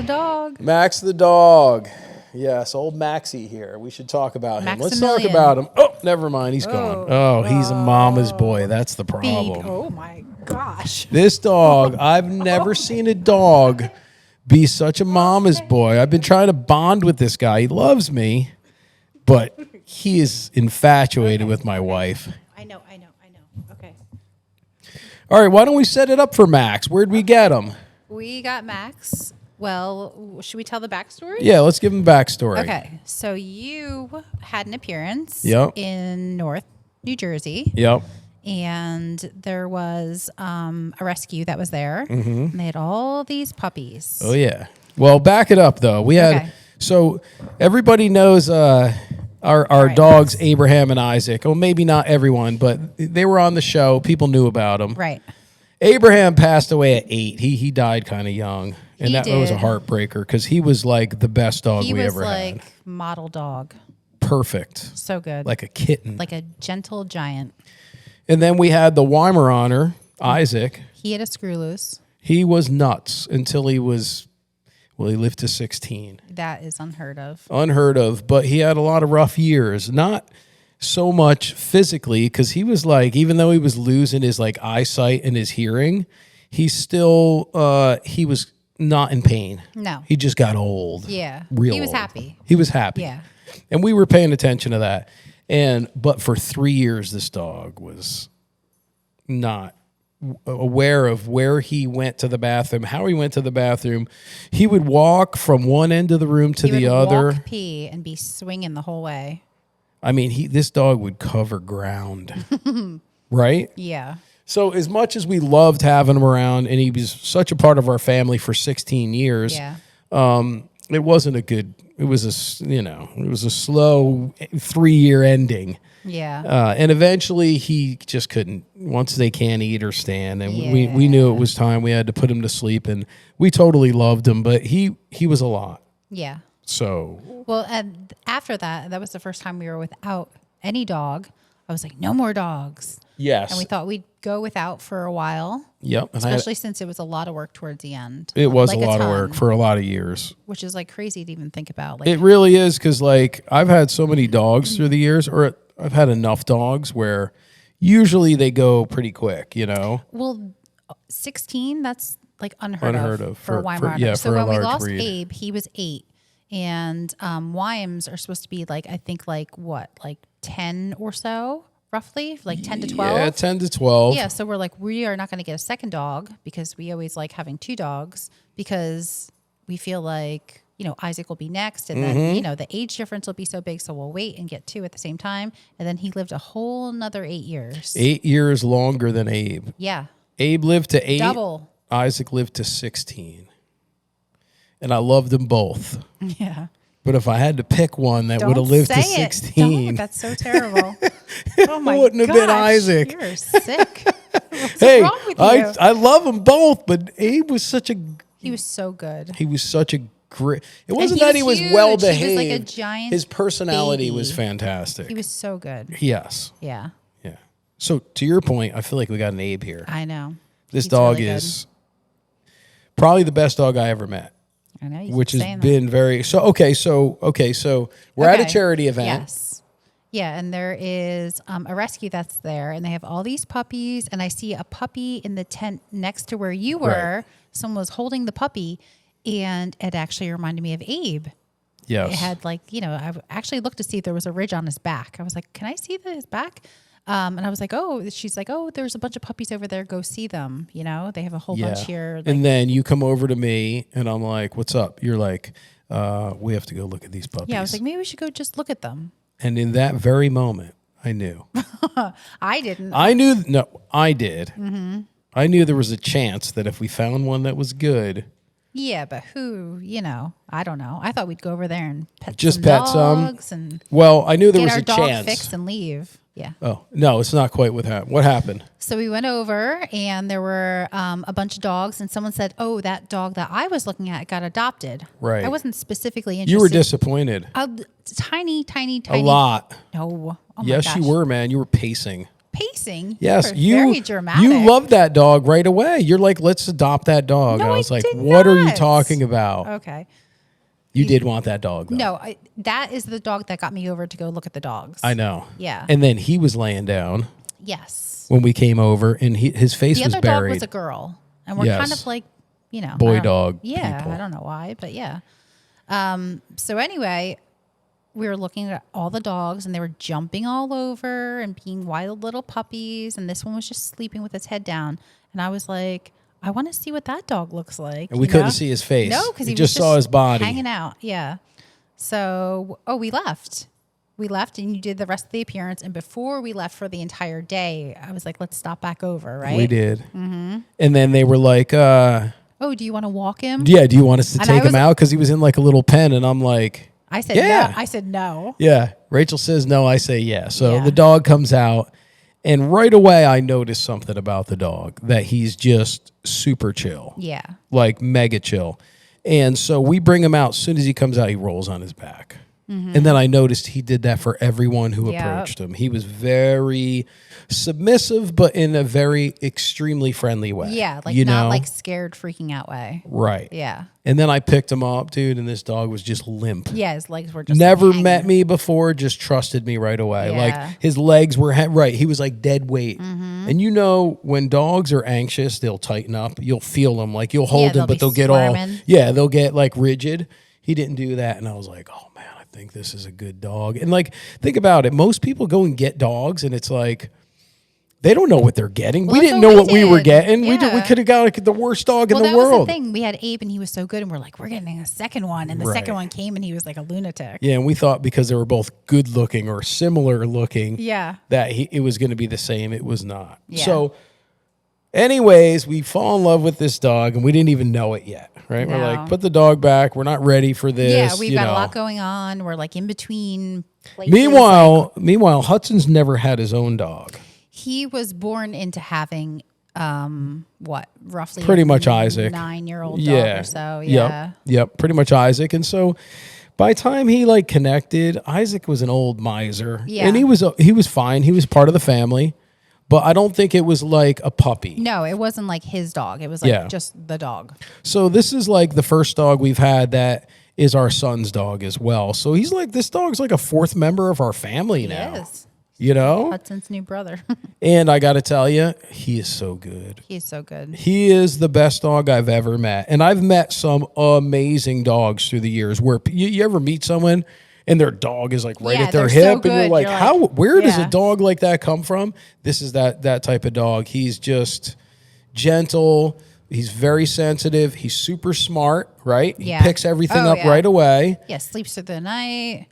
dog. Max the dog. Yes, old Maxie here. We should talk about him. Let's talk Maximilian. about him. Oh, never mind. He's gone. Oh, he's a mama's boy. That's the problem. Oh my gosh. This dog, I've never seen a dog be such a mama's boy. I've been trying to bond with this guy. He loves me, but he is infatuated with my wife. I know. Okay. All right, why don't we set it up for Max? Where'd we get him? We got Max. Well, should we tell the backstory? Yeah, let's give him a backstory. Okay. So you had an appearance Yep. in North New Jersey. Yep. And there was a rescue that was there. Mm-hmm. And they had all these puppies. Oh, yeah. Well, back it up, though. We had, so everybody knows our right. dogs, Abraham and Isaac. Oh, maybe not everyone, but they were on the show. People knew about them. Right. Abraham passed away at 8. He died kind of young. And He that was a did. heartbreaker because he was like the best dog we ever had. He was like model dog. Perfect. So good. Like a kitten. Like a gentle giant. And then we had the Weimaraner, Isaac. He had a screw loose. He was nuts until he was, well, he lived to 16. That is unheard of. Unheard of, but he had a lot of rough years. Not so much physically, because he was like, even though he was losing his like eyesight and his hearing, he still, he was not in pain. No. He just got old. Yeah. Real He was old. happy. He was happy. Yeah. And we were paying attention to that. But for 3 years, this dog was not aware of where he went to the bathroom, how he went to the bathroom. He would walk from one end of the room to the other. Walk, pee, and be swinging the whole way. I mean, this dog would cover ground, right? Yeah. So as much as we loved having him around, and he was such a part of our family for 16 years, Yeah. it wasn't a good. It was a slow 3-year ending. Yeah. And eventually he just couldn't, once they can't eat or stand. And we Yeah. knew it was time. We had to put him to sleep, and we totally loved him, but he was a lot. Yeah. So. Well, and after that was the first time we were without any dog. I was like, no more dogs. Yes. And we thought we'd go without for a while. Yep. And Especially since it was a lot of work towards the end. it was Like a lot of ton, work for a lot of years. which is like crazy to even think about. Like, It really is, because like I've had so many dogs through the years, or I've had enough dogs where usually they go pretty quick, well, 16, that's like unheard of for a for Weimaraner. So for a when we large lost breed. Abe, he was 8. And Weims are supposed to be like, I think like 10 or so, roughly, like 10 to 12. Yeah, 10 to 12. Yeah, so we're like, we are not going to get a second dog because we always like having 2 dogs because we feel like, Isaac will be next. And then, the age difference will be so big. So we'll wait and get 2 at the same time. And then he lived a whole another 8 years. 8 years longer than Abe. Yeah. Abe lived to 8. Double. Isaac lived to 16. And I loved them both. Yeah. But if I had to pick one that would have Don't lived to say it. 16, Don't. That's so terrible. Oh my wouldn't have been gosh, Isaac. You're sick. What's hey, wrong with you? I love them both, but Abe was such a He was so good. He was such a great. It wasn't he that was he was huge. well He was behaved. like a giant His personality was baby. fantastic. He was so good. Yes. Yeah. Yeah. So to your point, I feel like we got an Abe here. I know. This He's dog really is probably the best dog I ever met. I know. You Which keep has saying been very so. So we're at a charity event. Yes. Yeah, and there is a rescue that's there, and they have all these puppies, and I see a puppy in the tent next to where you were. Right. Someone was holding the puppy, and it actually reminded me of Abe. Yes. It had I actually looked to see if there was a ridge on his back. I was like, can I see his back? And I was like, she's like, there's a bunch of puppies over there. Go see them. They have a whole bunch here. Like, and then you come over to me, and I'm like, "What's up?" You're like, "We have to go look at these puppies." yeah, I was like, maybe we should go just look at them. and in that very moment, I knew. I didn't. I knew. No, I did. Mm-hmm. I knew there was a chance that if we found one that was good, Yeah, but who, I don't know. I thought we'd go over there and pet Just some pet some? dogs and well, I knew there get was our a dog chance. fixed and leave. Yeah. Oh no, it's not quite what happened. What happened? So we went over and there were a bunch of dogs and someone said, that dog that I was looking at got adopted. Right. I wasn't specifically interested. You were disappointed. Tiny. A lot. No. Oh my Yes, gosh. you were, man. You were pacing. pacing. Yes, you were very dramatic. You loved that dog right away. You're like, let's adopt that dog. No, I was like, did what are you not. talking about? Okay. You did want that dog, though. No, that is the dog that got me over to go look at the dogs. I know. Yeah. And then he was laying down. Yes. When we came over, and his face was buried. The other dog was a girl, and we're kind of like, boy dog. Yeah, people. I don't know why, but yeah. So anyway, we were looking at all the dogs, and they were jumping all over and being wild little puppies, and this one was just sleeping with his head down, and I was like, I want to see what that dog looks like. And we couldn't see his face. No, because he just saw his body hanging out. Yeah. So, we left. We left, and you did the rest of the appearance. And before we left for the entire day, I was like, let's stop back over, right? We did. Mm-hmm. And then they were like, do you want to walk him? Yeah, do you want us to take him out? Because he was in like a little pen, and I'm like... I said, yeah. No. I said, no. Yeah. Rachel says no, I say yeah. So the dog comes out, and right away I noticed something about the dog, that he's just super chill. Yeah. Like mega chill. And so we bring him out. As soon as he comes out, he rolls on his back. Mm-hmm. And then I noticed he did that for everyone who approached him. He was very submissive, but in a very extremely friendly way. Yeah, like not like scared, freaking out way. Right. Yeah. And then I picked him up, dude, and this dog was just limp. Yeah, his legs were just never met me before, just trusted me right away. Yeah. Like his legs were right. He was like dead weight. Mm-hmm. And when dogs are anxious, they'll tighten up. You'll feel them. Like you'll hold them, but they'll get they'll get like rigid. He didn't do that, and I was like, oh man, I think this is a good dog. And like, think about it. Most people go and get dogs, and it's like, they don't know what they're getting. Well, we didn't know what we were getting. Yeah. We could have got like the worst dog in the world. Well, that was the thing. We had Abe, and he was so good, and we're like, we're getting a second one. And the second one came, and he was like a lunatic. Yeah, and we thought because they were both good looking or similar looking, that it was going to be the same. It was not. Yeah. So, anyways, we fall in love with this dog, and we didn't even know it yet. Right? No. We're like, put the dog back. We're not ready for this. Yeah, we've got a lot going on. We're like in between places. Meanwhile, Hudson's never had his own dog. He was born into having roughly pretty much Isaac, 9-year-old dog or so. Yeah. Yep. Pretty much Isaac. And so by the time he like connected, Isaac was an old miser. Yeah. And he was fine. He was part of the family. But I don't think it was like a puppy. No, it wasn't like his dog. It was like just the dog. So this is like the first dog we've had that is our son's dog as well. So he's like, this dog's like a fourth member of our family now. He is. Hudson's new brother. And I got to tell you, he is so good. He is so good. He is the best dog I've ever met. And I've met some amazing dogs through the years where you ever meet someone and their dog is like right at their hip, and you're like, where does a dog like that come from? This is that type of dog. He's just gentle. He's very sensitive. He's super smart, right? Yeah. He picks everything up right away. Yeah, sleeps through the night.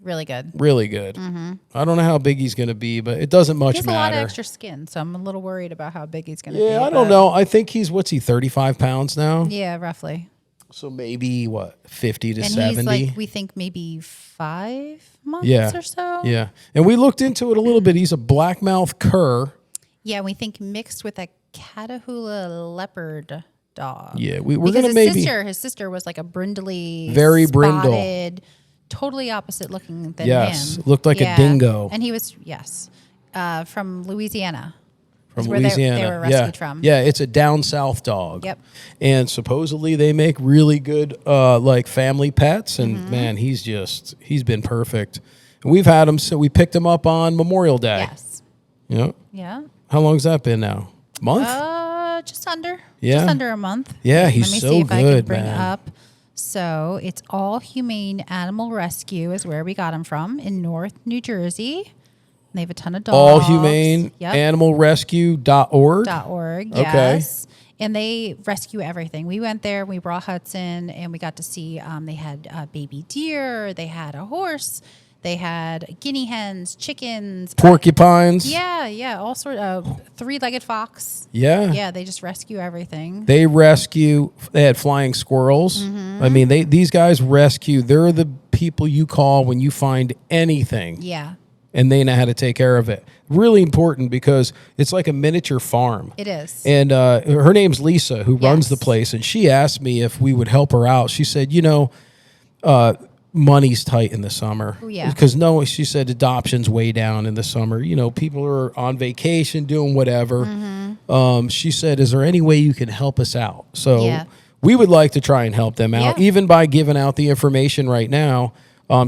Really good. Really good. Mm-hmm. I don't know how big he's going to be, but it doesn't much matter. He has a lot of extra skin, so I'm a little worried about how big he's going to be. Yeah, I don't know. I think he's, 35 pounds now? Yeah, roughly. So maybe 50 to 70. And he's like, we think maybe 5 months or so. Yeah. And we looked into it a little bit. He's a blackmouth cur. Yeah, we think mixed with a Catahoula leopard dog. Yeah, we're going to maybe. His sister was like a brindly, very spotted, brindle, totally opposite looking than him. Looked like a dingo. And he was from Louisiana. From Louisiana. They were rescued from. Yeah, it's a down south dog. Yep. And supposedly they make really good like family pets. And man, he's been perfect. And we've had him, so we picked him up on Memorial Day. Yes. Yeah. How long's that been now? Month? Just under. Yeah. Just under a month. Yeah, he's so good, Let me see if I can bring man. up. So it's all Humane Animal Rescue is where we got him from in North New Jersey. They have a ton of dogs. All Humane Animal Rescue.org. .org, yes. Okay. And they rescue everything. We went there, we brought Hudson, and we got to see, they had a baby deer, they had a horse, they had guinea hens, chickens. Porcupines. Yeah, all sorts of three-legged fox. Yeah. Yeah, they just rescue everything. They had flying squirrels. Mm-hmm. I mean, these guys rescue. They're the people you call when you find anything. Yeah. And they know how to take care of it. Really important because it's like a miniature farm. It is. And her name's Lisa, who runs the place. And she asked me if we would help her out. She said, money's tight in the summer. Oh, yeah. Because she said adoption's way down in the summer. You know, people are on vacation doing whatever. She said, is there any way you can help us out? So we would like to try and help them out, even by giving out the information right now.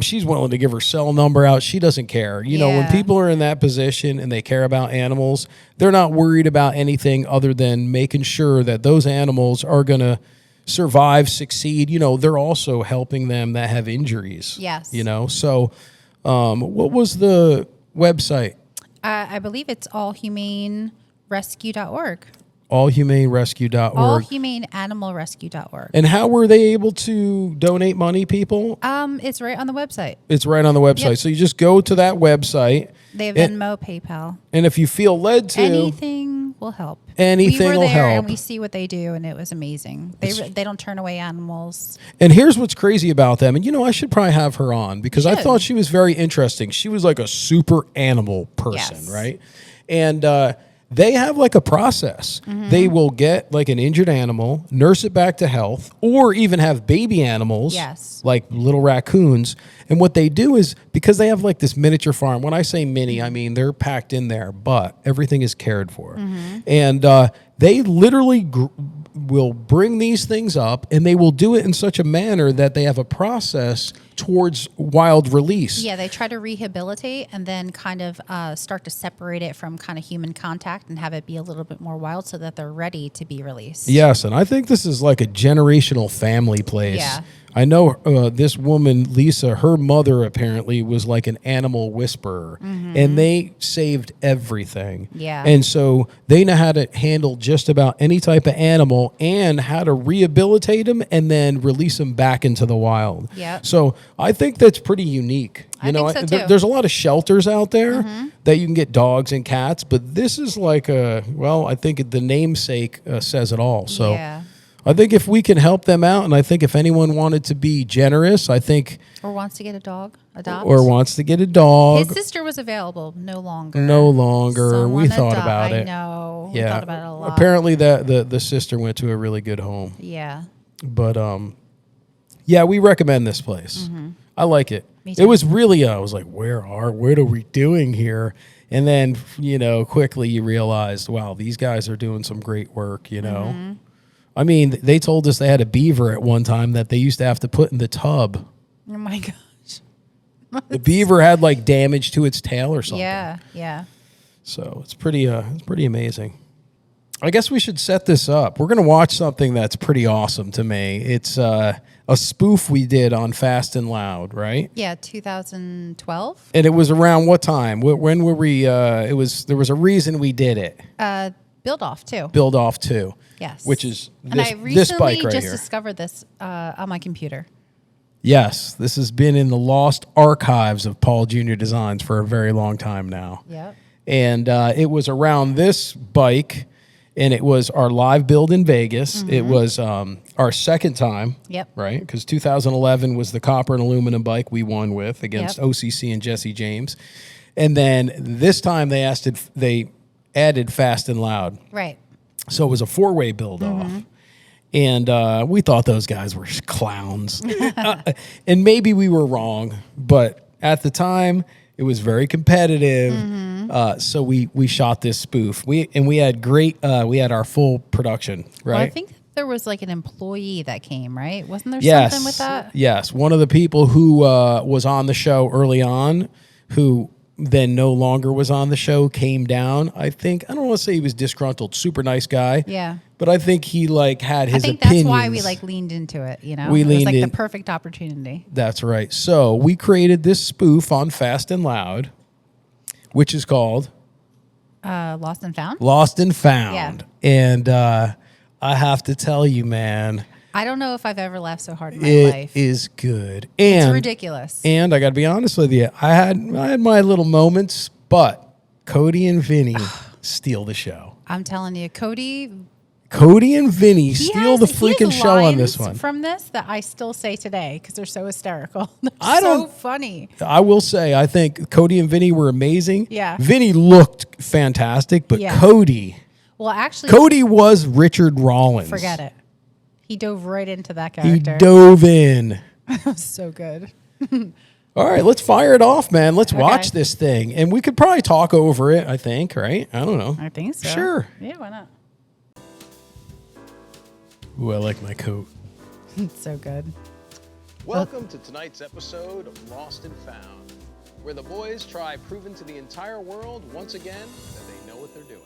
She's willing to give her cell number out. She doesn't care. You know, when people are in that position and they care about animals, they're not worried about anything other than making sure that those animals are going to survive, succeed. You know, they're also helping them that have injuries. Yes. You know, so what was the website? I believe it's allhumanerescue.org. Allhumanerescue.org. Allhumaneanimalrescue.org. And how were they able to donate money, people? It's right on the website. It's right on the website. Yep. So you just go to that website. They have Venmo, PayPal. And if you feel led to, anything will help. Anything will help. We were there and we see what they do, and it was amazing. They don't turn away animals. And here's what's crazy about them. And, you know, I should probably have her on because I thought she was very interesting. She was like a super animal person, right? And they have like a process. They will get like an injured animal, nurse it back to health, or even have baby animals, like little raccoons. And what they do is, because they have like this miniature farm, when I say mini, I mean they're packed in there, but everything is cared for. And they literally will bring these things up, and they will do it in such a manner that they have a process towards wild release. Yeah, they try to rehabilitate and then kind of start to separate it from kind of human contact and have it be a little bit more wild so that they're ready to be released. Yes, and I think this is like a generational family place. Yeah. I know this woman, Lisa, her mother apparently was like an animal whisperer, and they saved everything. Yeah. And so they know how to handle just about any type of animal and how to rehabilitate them and then release them back into the wild. Yeah. So I think that's pretty unique. I think so too. There's a lot of shelters out there that you can get dogs and cats, but this is like I think the namesake says it all. So. Yeah. I think if we can help them out, and I think if anyone wanted to be generous, I think... Or wants to get a dog, adopt. Or wants to get a dog. His sister was available. No longer. No longer. Someone We thought about it. I know. Yeah. We thought about it a lot. Apparently the sister went to a really good home. Yeah. But, yeah, we recommend this place. I like it. Me too. It was really, I was like, what are we doing here? And then, you know, quickly you realized, wow, these guys are doing some great work, you know? I mean, they told us they had a beaver at one time that they used to have to put in the tub. Oh, my gosh. The beaver had, like, damage to its tail or something. Yeah, yeah. So it's pretty amazing. I guess we should set this up. We're going to watch something that's pretty awesome to me. It's a spoof we did on Fast and Loud, right? Yeah, 2012. And it was around what time? When were we? There was a reason we did it. Build Off, too. Build Off 2. Yes. Which is this and I recently bike right just here. discovered this on my computer. Yes, this has been in the lost archives of Paul Jr. Designs for a very long time now. Yep. And it was around this bike, and it was our live build in Vegas. It was our second time. Yep. Right? Because 2011 was the copper and aluminum bike we won with against OCC and Jesse James. And then this time they added Fast and Loud. Right. So it was a 4-way build-off. And we thought those guys were clowns. And maybe we were wrong, but at the time, it was very competitive. So we shot this spoof. We had we had our full production, right? Well, I think there was like an employee that came, right? Wasn't there something with that? Yes. One of the people who was on the show early on, who then no longer was on the show, came down. I don't want to say he was disgruntled, super nice guy. Yeah. But I think he had his opinions. I think that's why we leaned into it, you know? It was like the perfect opportunity. That's right. So we created this spoof on Fast and Loud, which is called Lost and Found? Lost and Found. Yeah. And I have to tell you, man, I don't know if I've ever laughed so hard in my life. It is good. And it's ridiculous. And I got to be honest with you, I had my little moments, but Cody and Vinny steal the show. I'm telling you, Cody and Vinny steal the freaking show on this one. From this that I still say today because they're so hysterical. They're so funny. I will say, I think Cody and Vinny were amazing. Yeah. Vinny looked fantastic, but Cody. Well, actually, Cody was Richard Rollins. Forget it. He dove right into that character. He dove in. It was so good. All right, let's fire it off, man. Let's watch this thing. And we could probably talk over it, I think, right? I don't know. I think so. Sure. Yeah, why not? Ooh, I like my coat. It's so good. Welcome to tonight's episode of Lost and Found, where the boys try proving to the entire world once again that they know what they're doing.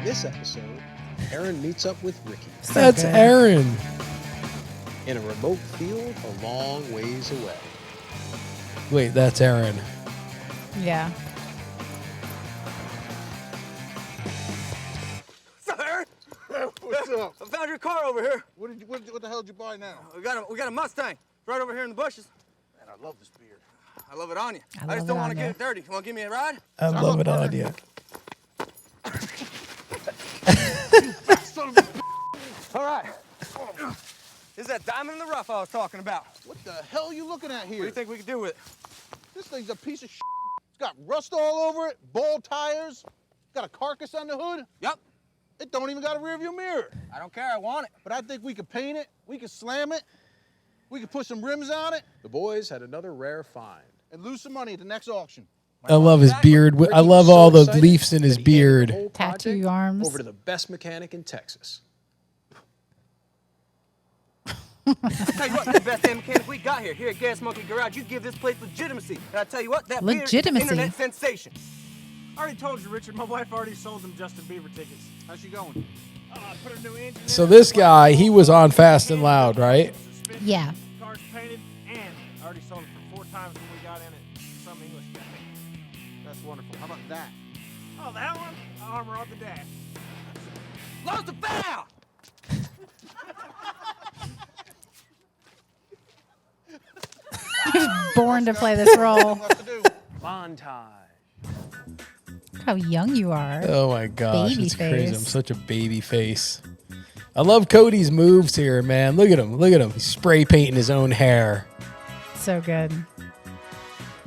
This episode, Aaron meets up with Ricky That's Aaron. in a remote field a long ways away. Wait, that's Aaron. Yeah. What's up, Aaron? What's up? I found your car over here. What the hell did you buy now? We got a Mustang right over here in the bushes. Man, I love this beard. I love it on you. I just love don't it want on to get you. it dirty. You want to give me a ride? I love it on you. Son of a All right. This is that diamond in the rough I was talking about. What the hell are you looking at here? What do you think we could do with it? This thing's a piece of shit. It's got rust all over it, bald tires, got a carcass on the hood. Yup. It don't even got a rearview mirror. I don't care. I want it. But I think we could paint it, we could slam it, we could put some rims on it, The boys had another rare find. and lose some money at the next auction. I love his beard. I Ricky was love so all the excited leaves in that his he handed the beard. whole Tattoo project arms. over to the best mechanic in Texas. Tell you what, the best damn mechanic we got here at Gas Monkey Garage. You give this place legitimacy. And I tell you what, that beard is an Legitimacy? internet sensation. I already told you, Richard. My wife already sold them Justin Bieber tickets. How's she going? I put a new engine in So it. this guy, he was on Fast and Loud, right? Yeah. Car's painted, and I already sold it for 4 times when we got in it. Some English guy. That's wonderful. How about that? Oh, that one? Armor on the dash. Lost a foul! Born to play this role. What to do? Montage. Look how young you are. Oh my gosh, Baby it's crazy. face. I'm such a baby face. I love Cody's moves here, man. Look at him. Look at him. He's spray painting his own hair. So good.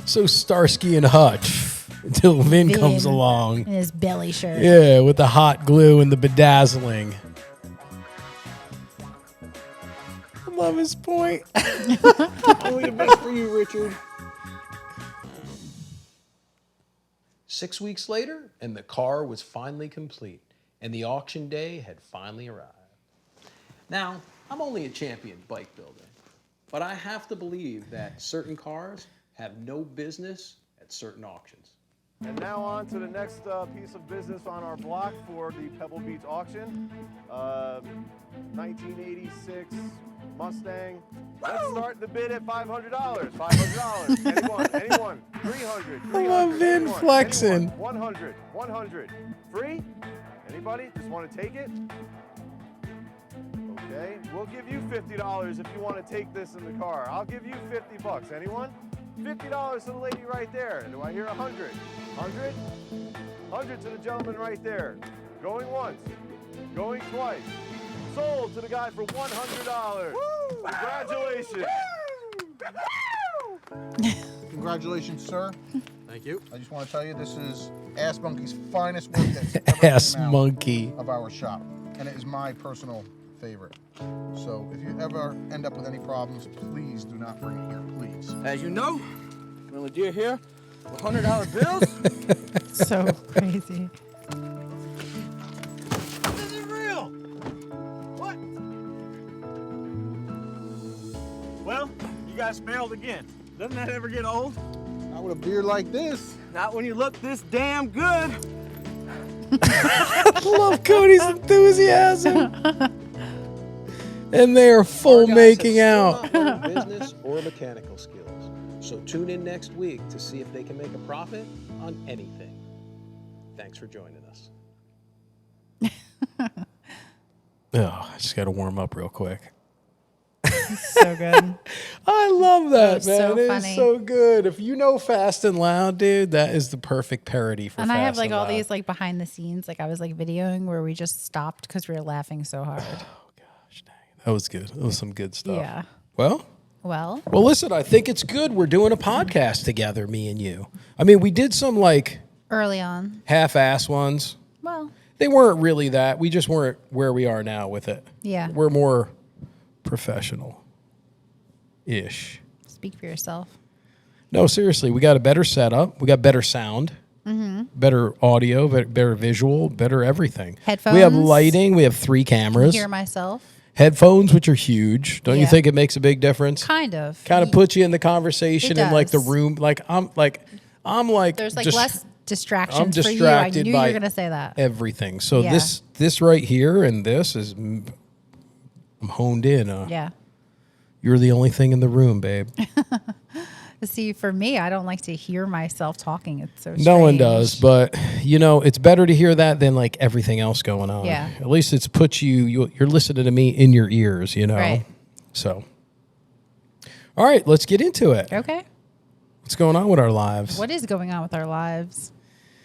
So Starsky and Hutch until Vin comes Vin. along. In his belly shirt. Yeah, with the hot glue and the bedazzling. I love his point. Only the best for you, Richard. 6 weeks later, and the car was finally complete, and the auction day had finally arrived. Now, I'm only a champion bike builder, but I have to believe that certain cars have no business at certain auctions. And now on to the next piece of business on our block for the Pebble Beach auction. 1986 Mustang. Let's start the bid at $500. $500. Anyone? 300. I love Vin Anyone? flexing. Anyone? 100. 100. Free? Anybody? Just want to take it? Okay. We'll give you $50 if you want to take this in the car. I'll give you $50. Anyone? $50 to the lady right there. Do I hear 100? 100? 100 to the gentleman right there. Going once. Going twice. Sold to the guy for $100. Congratulations. Congratulations, sir. Thank you. I just want to tell you this is Ass Monkey's finest work that's ever Ass came out monkey. of our shop, and it is my personal favorite. So if you ever end up with any problems, please do not bring it here, please. As you know, we only deal here with $100 bills. So crazy. This is real. What? Well, you guys failed again. Doesn't that ever get old? Not with a beard like this. Not when you look this damn good. I love Cody's enthusiasm. And they are full Our guys making have out. still not learned business or mechanical skills. So tune in next week to see if they can make a profit on anything. Thanks for joining us. Oh, I just got to warm up real quick. So good. I love that, was man. so It is funny. so good. If you know Fast and Loud, dude, that is the perfect parody for And Fast I have like and all Loud. these like behind the scenes, like I was like videoing where we just stopped because we were laughing so hard. Gosh, dang. That was good. That was some good stuff. Yeah. Well, Well, listen, I think it's good we're doing a podcast together, me and you. I mean, we did some like early on. half-ass ones. Well, They weren't really that. We just weren't where we are now with it. yeah. We're more professional. ish. Speak for yourself. No, seriously, we got a better setup. We got better sound, better audio, better visual, better everything. Headphones. We have lighting. We have 3 cameras. Hear myself. Headphones, which are huge. Don't you Yeah. think it makes a big difference? Kind of. Kind of puts you in the conversation It in like the does. room. I'm like There's like just less distractions I'm for you. I distracted knew you by were going to say that. everything. So Yeah. this right here and this is I'm honed in. Yeah. You're the only thing in the room, babe. See, for me, I don't like to hear myself talking. It's so strange. No one does, but it's better to hear that than like everything else going on. Yeah. At least it's put you're listening to me in your ears, Right. So, all right, let's get into it. Okay. What's going on with our lives? What is going on with our lives?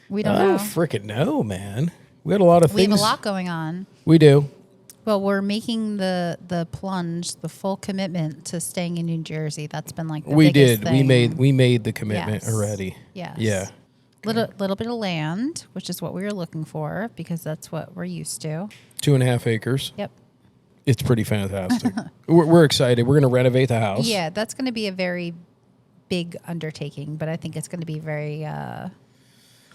We I don't don't know. freaking know, man. We had a lot of We things. have a lot going on. We do. Well, we're making the plunge, the full commitment to staying in New Jersey. That's been like the We biggest did. thing. We made the commitment Yes. already. Yes. Yeah. Little bit of land, which is what we were looking for because that's what we're used to. 2.5 acres. Yep. It's pretty fantastic. we're excited. We're going to renovate the house. Yeah, that's going to be a very big undertaking, but I think it's going to be very.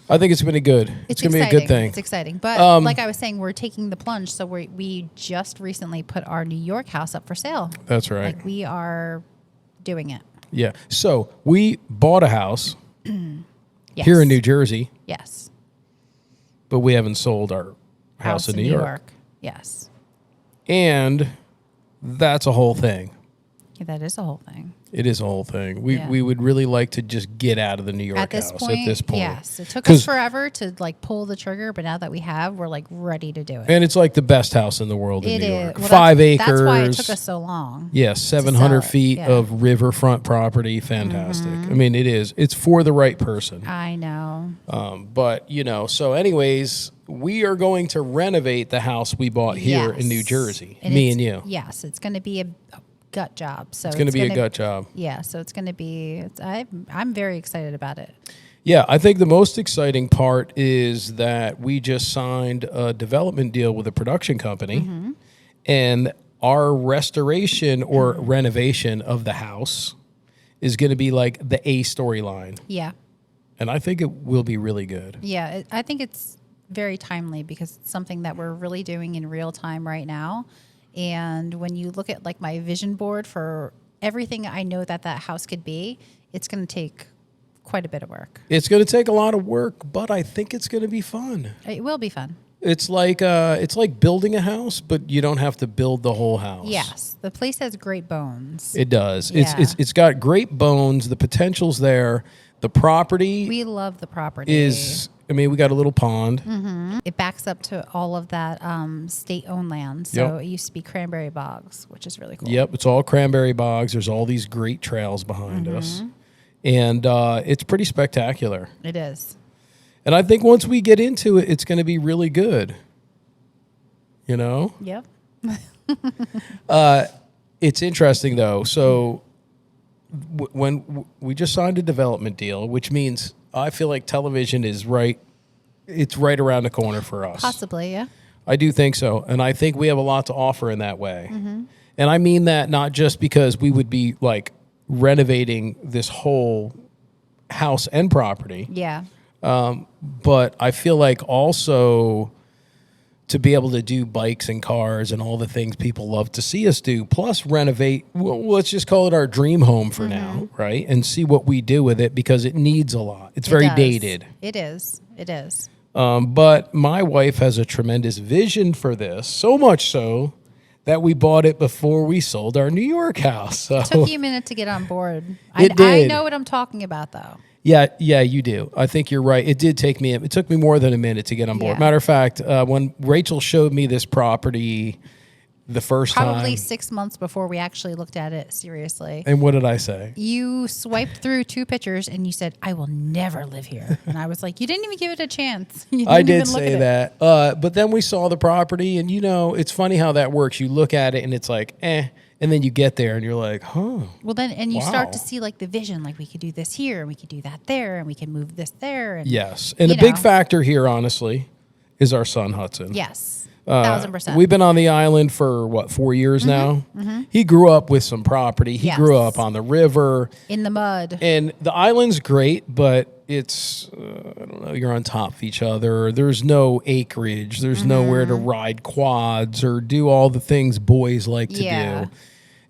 I think it's going to be good. It's going to be a good thing. It's exciting, but like I was saying, we're taking the plunge. So we just recently put our New York house up for sale. That's right. Like we are doing it. Yeah. So we bought a house Yes. here in New Jersey, Yes. but we haven't sold our house in New York. Yes. And that's a whole thing. Yeah, that is a whole thing. It is a whole thing. Yeah. We would really like to just get out of the New York At this house point, at this point. yes. It took 'Cause- us forever to like pull the trigger, but now that we have, we're like ready to do it. And it's like the best house in the world in It New is. York. Well, 5 that's, acres. That's why it took us so long. Yes, 700 sell it, feet yeah. Mm-hmm. of riverfront property. Fantastic. I mean, it is. It's for the right person. I know. But, so anyways, we are going to renovate the house we bought here in New Yes. Jersey, And me it's- and you. Yes, it's going to be a gut job. So It's going to be a gut job. Yeah, so it's going to be. I'm very excited about it. Yeah, I think the most exciting part is that we just signed a development deal with a production company, Mm-hmm. and our restoration or renovation of the house is going to be like the A storyline. Yeah, And I think it will be really good. yeah. I think it's very timely because it's something that we're really doing in real time right now. And when you look at like my vision board for everything I know that house could be, it's going to take quite a bit of work. It's going to take a lot of work, but I think it's going to be fun. It will be fun. It's like building a house, but you don't have to build the whole house. Yes, the place has great bones. It does. Yeah. It's got great bones. The potential's there. The property We love the property. we got a little pond. It backs up to all of that state-owned land. So Yep. it used to be cranberry bogs, which is really cool. Yep, it's all cranberry bogs. There's all these great trails behind us. And it's pretty spectacular. It is. And I think once we get into it, it's going to be really good. Yep. It's interesting, though. So when we just signed a development deal, which means I feel like television is it's right around the corner for us. Possibly, yeah. I do think so. And I think we have a lot to offer in that way. And I mean that not just because we would be like renovating this whole house and property, Yeah. but I feel like also to be able to do bikes and cars and all the things people love to see us do, plus renovate, let's just call it our dream home for now, right? And see what we do with it because it needs a lot. It's very It does. dated. It is. It is. But my wife has a tremendous vision for this, so much so that we bought it before we sold our New York house. So Took you a minute to get on board. It I did. know what I'm talking about, though. yeah, you do. I think you're right. It took me more than a minute to get on board. Yeah. Matter of fact, when Rachel showed me this property the first Probably time, 6 months before we actually looked at it seriously. and what did I say? You swiped through 2 pictures and you said, "I will never live here." And I was like, "You didn't even give it a chance." You I didn't did even look say at it. that. But then we saw the property, and it's funny how that works. You look at it, and it's like, and then you get there, and you're like, huh. Well, then, and you start to Wow. see like the vision, like we could do this here, and we could do that there, and we can move this there. And Yes. And you a big know. factor here, honestly, is our son, Hudson. Yes. 1,000%. We've been on the island for what, 4 years now? He grew up with some property. He Yes. grew up on the river. In the mud. And the island's great, but it's, I don't know, you're on top of each other. There's no acreage. There's nowhere to ride quads or do all the things boys like to Yeah. do.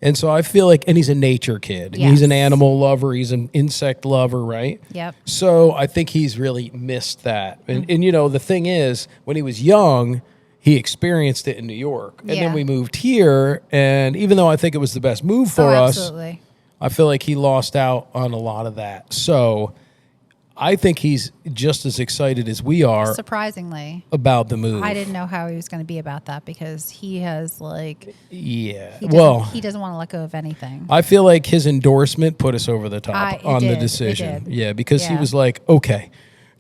And so I feel like, and he's a nature kid. And he's an Yes. animal lover. He's an insect lover, right? Yep. So I think he's really missed that. And you know, the thing is, when he was young, he experienced it in New York. And Yeah. then we moved here. And even though I think it was the best move for us, Absolutely. I feel like he lost out on a lot of that. So I think he's just as excited as we are Surprisingly. about the move. I didn't know how he was going to be about that because he has like, Yeah. he doesn't want to let go of anything. I feel like his endorsement put us over the top It on the did. It decision. did. Yeah, because he Yeah. was like, okay,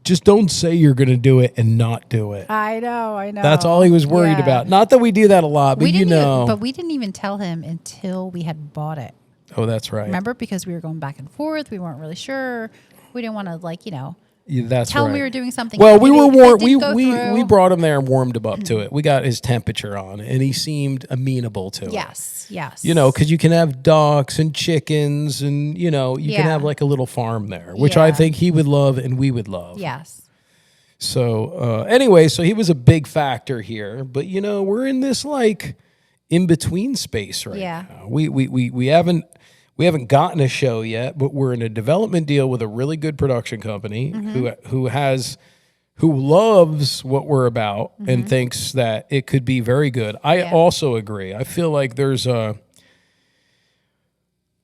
just don't say you're going to do it and not do it. I know. That's all he was worried Yeah. about. Not that we do that a lot, but We you didn't know. but we didn't even tell him until we had bought it. Oh, that's right. Remember? Because we were going back and forth. We weren't really sure. We didn't want to Yeah, that's tell him right. we were doing something. Well, we If were it warm. didn't go We through- brought him there and warmed him up to it. We got his temperature on, and he seemed amenable to it. Yes. You know, because you can have ducks and chickens, and you know, you can Yeah. have like a little farm there, which I Yeah. think he would love and we would love. Yes. So anyway, so he was a big factor here, but you know, we're in this like in between space right Yeah. now. We haven't gotten a show yet, but we're in a development deal with a really good production company who loves what we're about and thinks that it could be very good. I also agree. I feel like there's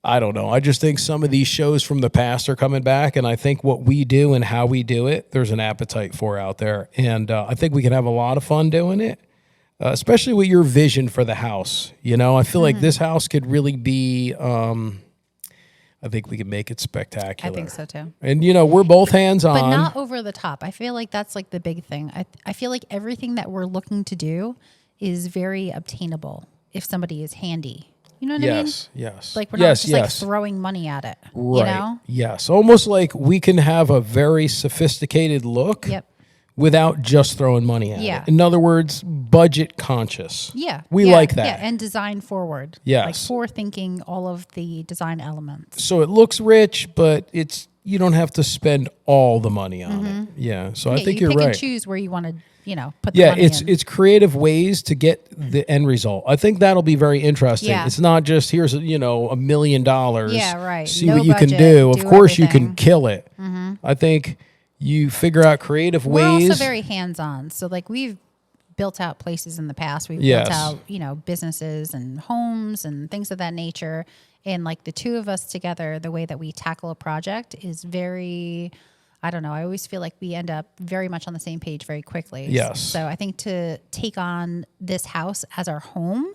I don't know. I just think some of these shows from the past are coming back, and I think what we do and how we do it, there's an appetite for out there. And I think we can have a lot of fun doing it, especially with your vision for the house. You know, I feel like this house could really be, I think we can make it spectacular. I think so too. And, you know, we're both hands-on. But not over the top. I feel like that's like the big thing. I feel like everything that we're looking to do is very obtainable if somebody is handy. You know what I mean? Yes. Like we're not just like throwing money at it. Right. You know? Yes. Almost like we can have a very sophisticated look Yep. without just throwing money at Yeah. it. In other words, budget conscious. Yeah. We Yeah, like that. Yeah. And design forward. Yes. Like forethinking all of the design elements. So it looks rich, but you don't have to spend all the money on it. Yeah. So I Yeah, think you you're pick right. and choose where you want to, put the Yeah, money in. it's creative ways to get the end result. I think that'll be very interesting. Yeah. It's not just here's $1 million. Yeah, right. See No what you can budget, do. Of do course, you everything. can kill it. I think you figure out creative We're ways. also very hands-on. So like we've built out places in the past. We've Yes. built out, businesses and homes and things of that nature. And like the two of us together, the way that we tackle a project is very, I don't know. I always feel like we end up very much on the same page very quickly. Yes. So I think to take on this house as our home,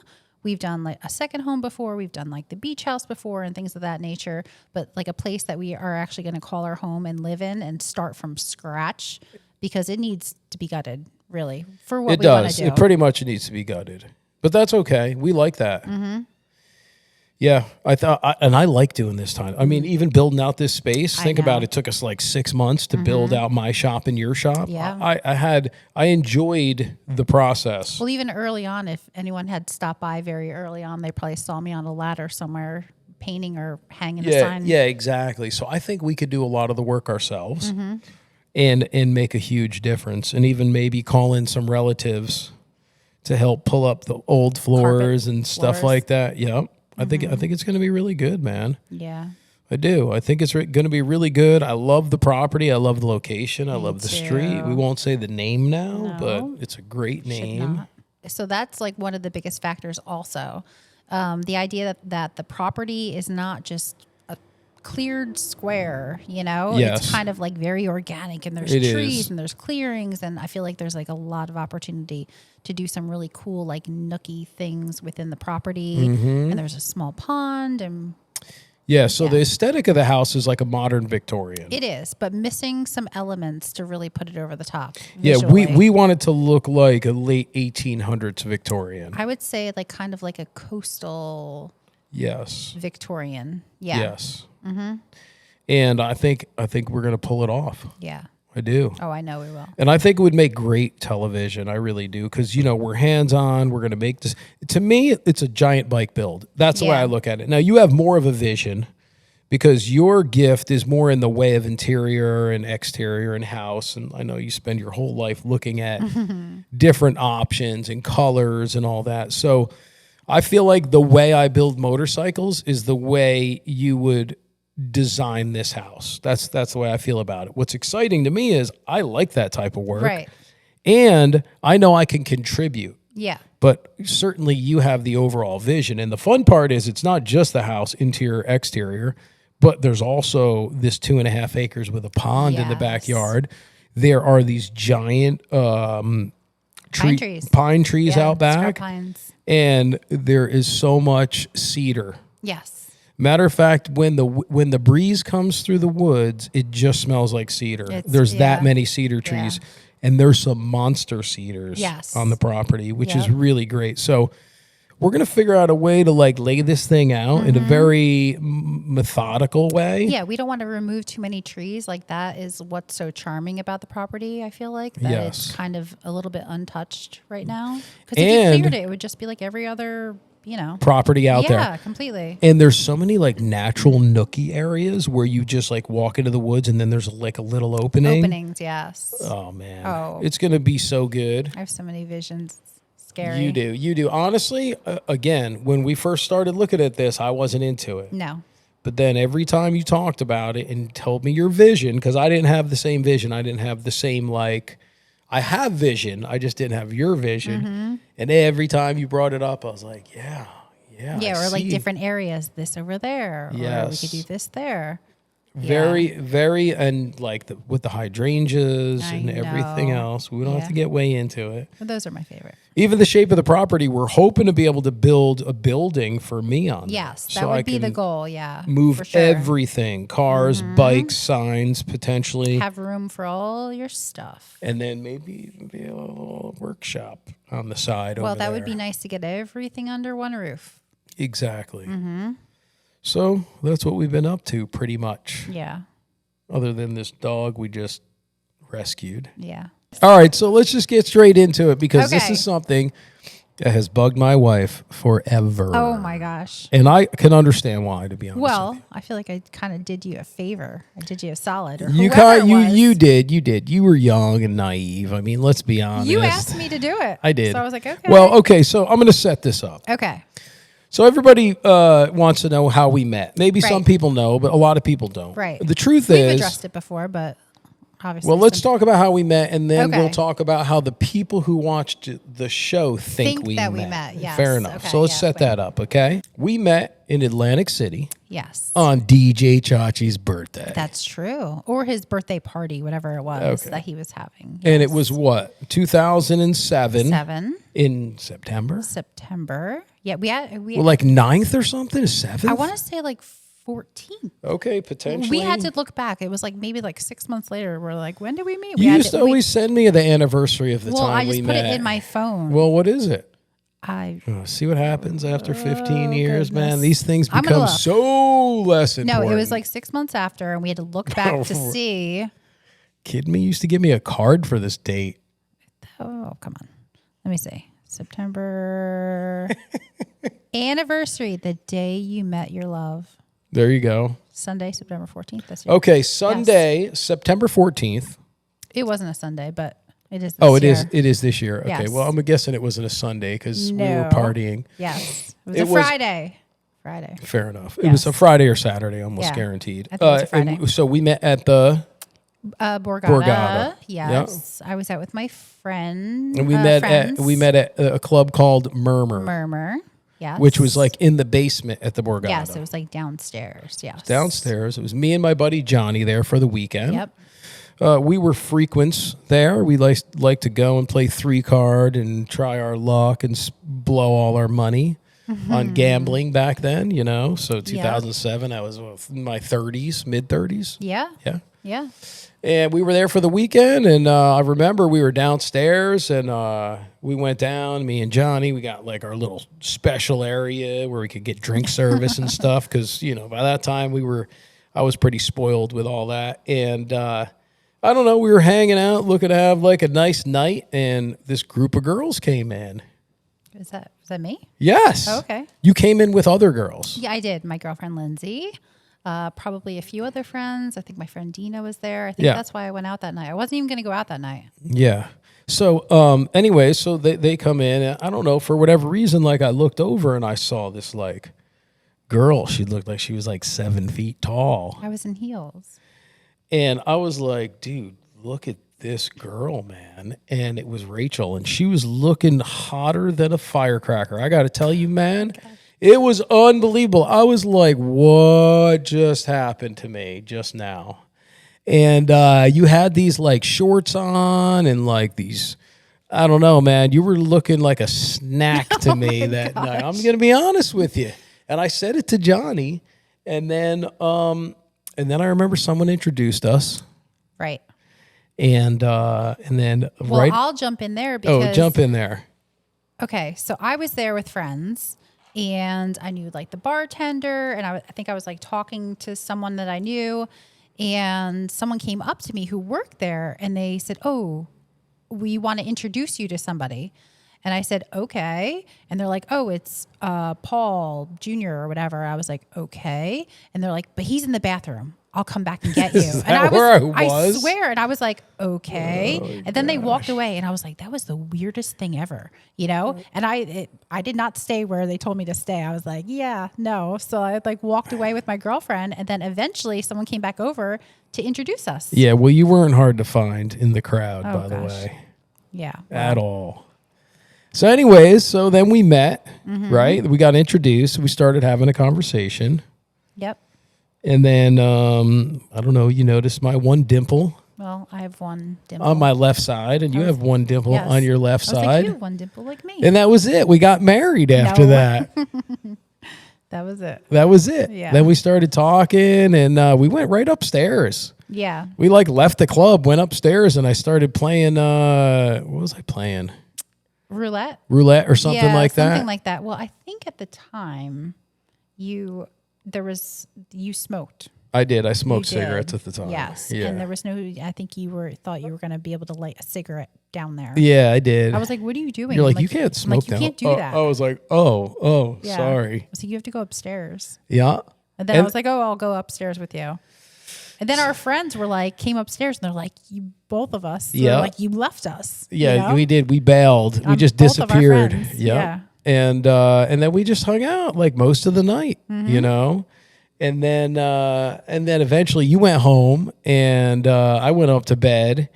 we've done like a second home before. We've done like the beach house before and things of that nature. But like a place that we are actually going to call our home and live in and start from scratch because it needs to be gutted, really, for what It we want does. to do. It pretty much needs to be gutted, but that's okay. We like that. Yeah, I like doing this time. I mean, even building out this space. Think know. about it. Took us like 6 months to build out my shop and your shop. Yeah. I enjoyed the process. Well, even early on, if anyone had stopped by very early on, they probably saw me on a ladder somewhere painting or hanging a sign. Yeah, exactly. So I think we could do a lot of the work ourselves and make a huge difference, and even maybe call in some relatives to help pull up the old floors and stuff floors. like that. Yep. I think it's going to be really good, man. Yeah. I do. I think it's going to be really good. I love the property. I love the location. I love the too. street. We won't say the name now, No. but it's a great Should name. not. So that's like one of the biggest factors also. The idea that the property is not just a cleared square, Yes. it's kind of like very organic and there's It trees is. and there's clearings. And I feel like there's like a lot of opportunity to do some really cool, like nooky things within the property. Mm-hmm. And there's a small pond and Yeah, so the aesthetic of the house is like a modern Victorian. it is, but missing some elements to really put it over the top. Yeah, visually. we want it to look like a late 1800s Victorian. I would say like kind of like a coastal Yes. Victorian. Yeah. Yes. Mm-hmm. And I think we're going to pull it off. Yeah. I do. Oh, I know we will. And I think it would make great television. I really do. Because, we're hands-on. We're going to make this. To me, it's a giant bike build. That's the way I look at it. Now, you have more of a vision because your gift is more in the way of interior and exterior and house. And I know you spend your whole life looking at different options and colors and all that. So I feel like the way I build motorcycles is the way you would design this house. That's the way I feel about it. What's exciting to me is I like that type of work. Right. And I know I can contribute. Yeah. But certainly you have the overall vision. And the fun part is it's not just the house, interior, exterior, but there's also this 2.5 acres with a pond in the backyard. There are these giant Pine trees out back. Pines. And there is so much cedar. Yes. Matter of fact, when the breeze comes through the woods, it just smells like cedar. There's that many cedar trees. Yeah. And there's some monster cedars on the property, which is really great. So we're going to figure out a way to lay this thing out in a very methodical way. Yeah, we don't want to remove too many trees. That is what's so charming about the property, I feel like. That it's kind of a little bit untouched right now. Because if you cleared it, it would just be like every other... property out there. Yeah, completely. And there's so many natural nookie areas where you just walk into the woods and then there's a little opening. Openings, yes. Oh man. It's going to be so good. I have so many visions. Scary. You do. Honestly, again, when we first started looking at this, I wasn't into it. No. But then every time you talked about it and told me your vision, because I didn't have the same vision. I didn't have the same I have vision. I just didn't have your vision. Mm-hmm. And every time you brought it up, I was like, yeah. Yeah, or different areas, this over there. Yes. Or we could do this there. Very, and with the hydrangeas and everything else. We don't have to get way into it. Well, those are my favorite. Even the shape of the property, we're hoping to be able to build a building for me on. Yes, that would be the goal, Move everything, cars, bikes, signs, potentially. Have room for all your stuff. And then maybe a little workshop on the side over there. Well, that would be nice to get everything under one roof. Exactly. So that's what we've been up to pretty much. Yeah. Other than this dog we just rescued. Yeah. All right, so let's just get straight into it because this is something that has bugged my wife forever. Oh my gosh. And I can understand why, to be honest. Well, I feel like I kind of did you a favor. I did you a solid. Or you did. You were young and naive. I mean, let's be honest. You asked me to do it. I did. So I was like, okay. Well, okay, so I'm going to set this up. Okay. So everybody wants to know how we met. Maybe some people know, but a lot of people don't. Right. The truth We've is... addressed it before, but obviously... Well, let's talk about how we met, and then we'll talk about how the people who watched the show think we met. Yes. Fair enough. Okay, so let's set that up, okay? We met in Atlantic City. Yes. On DJ Chachi's birthday. That's true. Or his birthday party, whatever it was that he was having. Yes. And it was what? 2007. In September? Yeah, we had 9th or something? 7th? I want to say 14th. Okay, potentially. We had to look back. It was maybe 6 months later. We're like, when did we meet? You used to always send me the anniversary of the time we met. Well, I just put it in my phone. Well, what is it? See what happens after 15 years, man. These things become so less important. No, it was 6 months after, and we had to look back to see. Kidding me? You used to give me a card for this date. Oh, come on. Let me see. September anniversary, the day you met your love. There you go. Sunday, September 14th this year. Okay, Sunday, September 14th. It wasn't a Sunday, but it is this year. It is this year. Okay, yes. Well, I'm guessing it wasn't a Sunday because we were partying. Yes. It was Friday. Fair enough. Yes. It was a Friday or Saturday, almost guaranteed. I think it was a Friday. So we met at the... Borgata. Yes. Yep. I was out with my friend. And we met at a club called Murmur. Yes. Which was in the basement at the Borgata. Yes, it was downstairs. Yes. Downstairs. It was me and my buddy Johnny there for the weekend. Yep. We were frequents there. We like to go and play 3-card and try our luck and blow all our money on gambling back then, So 2007, I was in my 30s, mid-30s. Yeah. Yeah. Yeah. And we were there for the weekend, and I remember we were downstairs, and we went down, me and Johnny. We got our little special area where we could get drink service and stuff, because, by that time I was pretty spoiled with all that. And I don't know. We were hanging out, looking to have like a nice night, and this group of girls came in. Was that me? Yes. Oh, okay. You came in with other girls. Yeah, I did. My girlfriend Lindsay, probably a few other friends. I think my friend Dina was there. I think Yeah. that's why I went out that night. I wasn't even going to go out that night. Yeah. So, anyway, so they come in, and I don't know, for whatever reason, like I looked over and I saw this like girl. She looked like she was like 7 feet tall. I was in heels. And I was like, dude, look at this girl, man. And it was Rachel, and she was looking hotter than a firecracker. I got to tell you, man, it was unbelievable. I was like, what just happened to me just now? And you had these like shorts on and like these, I don't know, man. You were looking like a snack to me that night. I'm going to be honest with you. And I said it to Johnny, and then I remember someone introduced us. Right. And then Well, right. I'll jump in there because. Oh, jump in there. Okay, so I was there with friends, and I knew like the bartender, and I think I was like talking to someone that I knew, and someone came up to me who worked there, and they said, "Oh, we want to introduce you to somebody." And I said, "Okay." And they're like, "Oh, it's Paul Jr. or whatever." I was like, "Okay." And they're like, "But he's in the bathroom. I'll come back and get you." Is And that where I was? swear. And I was like, "Okay." And then they walked away, and I was like, "That was the weirdest thing ever," you know? And I did not stay where they told me to stay. I was like, "Yeah, no." So I like walked away with my girlfriend, and then eventually someone came back over to introduce us. Yeah, well, you weren't hard to find in the crowd, by the gosh. way, Yeah. at all. So anyways, so then we met, right? We got introduced. We started having a conversation. Yep. And then, I don't know, you noticed my one dimple Well, I have one dimple. on my left side, and you have one dimple Yes. on your left I was like, side. you have one dimple like me. And that was it. We got married after No. that. That was it. That was it. Yeah. Then we started talking, and we went right upstairs. Yeah. We like left the club, went upstairs, and I started playing, what was I playing? Roulette or something like that? Something like that. Well, I think at the time you smoked. I did. I smoked You did. cigarettes at the time. Yes. Yeah. And there was no, I think thought you were going to be able to light a cigarette down there. Yeah, I did. I was like, what are you doing? You're I'm like, you can't I'm smoke like, you down. can't do Oh, that. I was like, oh, Yeah. sorry. So you have to go upstairs. Yeah. And then I was like, oh, I'll go upstairs with you. And then our friends were like, came upstairs and they're like, you, both of us. Yeah. Like you left us. Yeah, you know? we did. We bailed. We On just both of our disappeared. friends. Yep. Yeah. And then we just hung out like most of the night, you know? And then eventually you went home, and I went up to bed,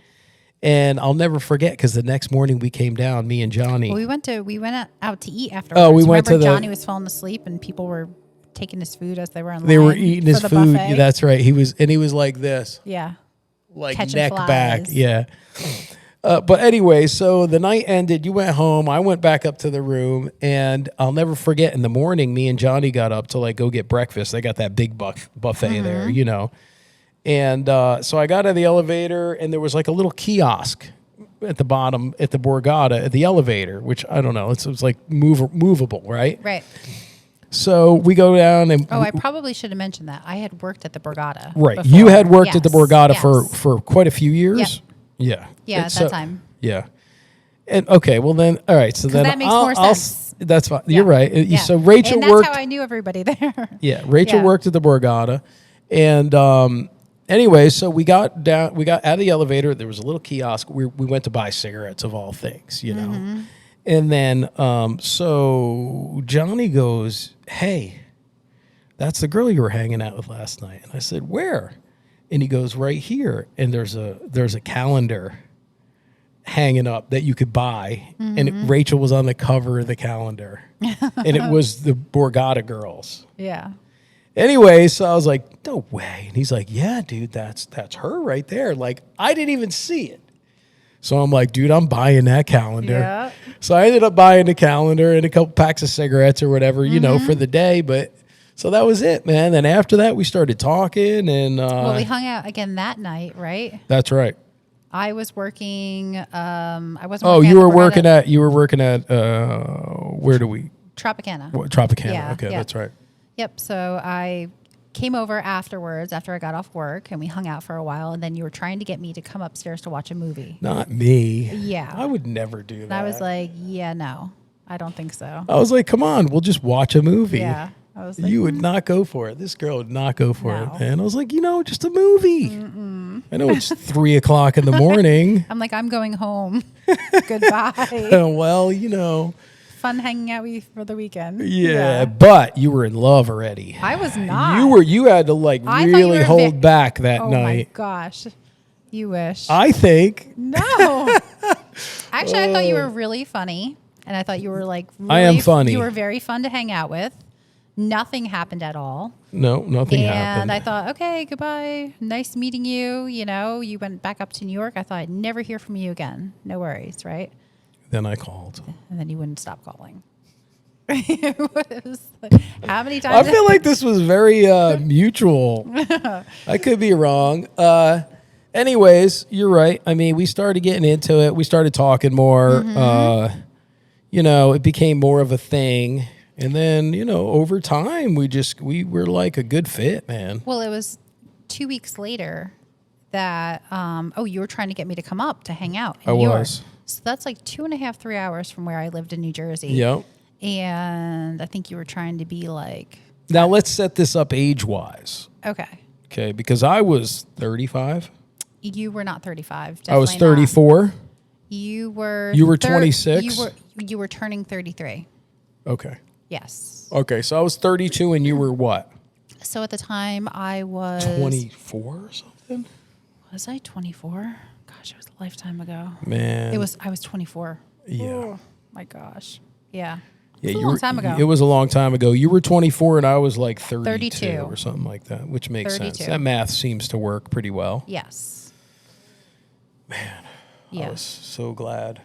and I'll never forget because the next morning we came down, me and Johnny. Well, we went out to eat afterwards. Oh, we went Remember to the- Johnny was falling asleep and people were taking his food as they were in line. They were eating his for the food. buffet. That's right. He was like this. Yeah. Like Catching neck back. flies. Yeah. But anyway, so the night ended. You went home. I went back up to the room, and I'll never forget. In the morning, me and Johnny got up to like go get breakfast. They got that big buffet there, you know. And so I got out of the elevator, and there was like a little kiosk at the bottom at the Borgata at the elevator, which I don't know. It was like movable, right? Right. So we go down, and Oh, I probably should have mentioned that. I had worked at the Borgata. right. before. You had worked at the Yes, Borgata yes. for quite a few years. Yep. Yeah. Yeah, And at so- that time. Yeah. And okay, well then, all right. So then that makes I'll- more I'll sense. That's fine. Yeah. You're right. Yeah. So Rachel and that's worked. how I knew everybody there. Yeah, Rachel Yeah. worked at the Borgata, and anyway, so we got out of the elevator. There was a little kiosk. We went to buy cigarettes of all things, you know. Mm-hmm. And then so Johnny goes, "Hey, that's the girl you were hanging out with last night." And I said, "Where?" And he goes, "Right here." And there's a calendar hanging up that you could buy, and Rachel was on the cover of the calendar, and it was the Borgata girls. Yeah. Anyway, so I was like, "No way!" And he's like, "Yeah, dude, that's her right there." Like I didn't even see it. So I'm like, "Dude, I'm buying that calendar." Yeah. So I ended up buying the calendar and a couple packs of cigarettes or whatever, you know, for the day. But so that was it, man. Then after that, we started talking, and Well, we hung out again that night, right? that's right. I was working. I wasn't. Oh, working you at the were Borgata. working at where do we? Tropicana. Tropicana. Yeah, Okay, yeah. that's right. Yep. So I came over afterwards after I got off work, and we hung out for a while, and then you were trying to get me to come upstairs to watch a movie. Not me. Yeah. I would never do that. And I was like, yeah, no, I don't think so. I was like, come on, we'll just watch a movie. Yeah. I was like, You would not go for it. This girl would not go for No. it. And I was like, just a movie. I know it's 3 o'clock in the morning. I'm like, I'm going home. Goodbye. Well, Fun hanging out with you for the weekend. yeah, but you were in love already. I was not. You had to I thought you really were hold back that Oh my night. gosh. You wish. I think. No. Actually, I thought you were really funny. And I thought you were like, I am funny. You were very fun to hang out with. Nothing happened at all. No, nothing And happened. I thought, okay, goodbye. Nice meeting you. You went back up to New York. I thought I'd never hear from you again. No worries, right? Then I called. And then you wouldn't stop calling. It was like, how many I times? feel like this was very mutual. I could be wrong. Anyways, you're right. I mean, we started getting into it. We started talking more. It became more of a thing. And then, over time, we were like a good fit, man. Well, it was 2 weeks later that, you were trying to get me to come up to hang out. I in New York. was. So that's like 2.5, 3 hours from where I lived in New Jersey. Yep. And I think you were trying to be like, Now, let's set this up age-wise. okay, Okay, because I was 35. you were not 35. I was definitely not. 34. You were. You were 26? You were turning 33. Okay. Yes. Okay, so I was 32 and you were what? So at the time I was 24 or something? Was I 24? Gosh, it was a lifetime ago. Man. I was 24. Yeah. Oh, my gosh. Yeah. Yeah, It was a long time ago. It was a long time ago. You were 24 and I was like 32 32. or something like that, which makes 32. sense. That math seems to work pretty well. Yes. Man, Yeah. I was so glad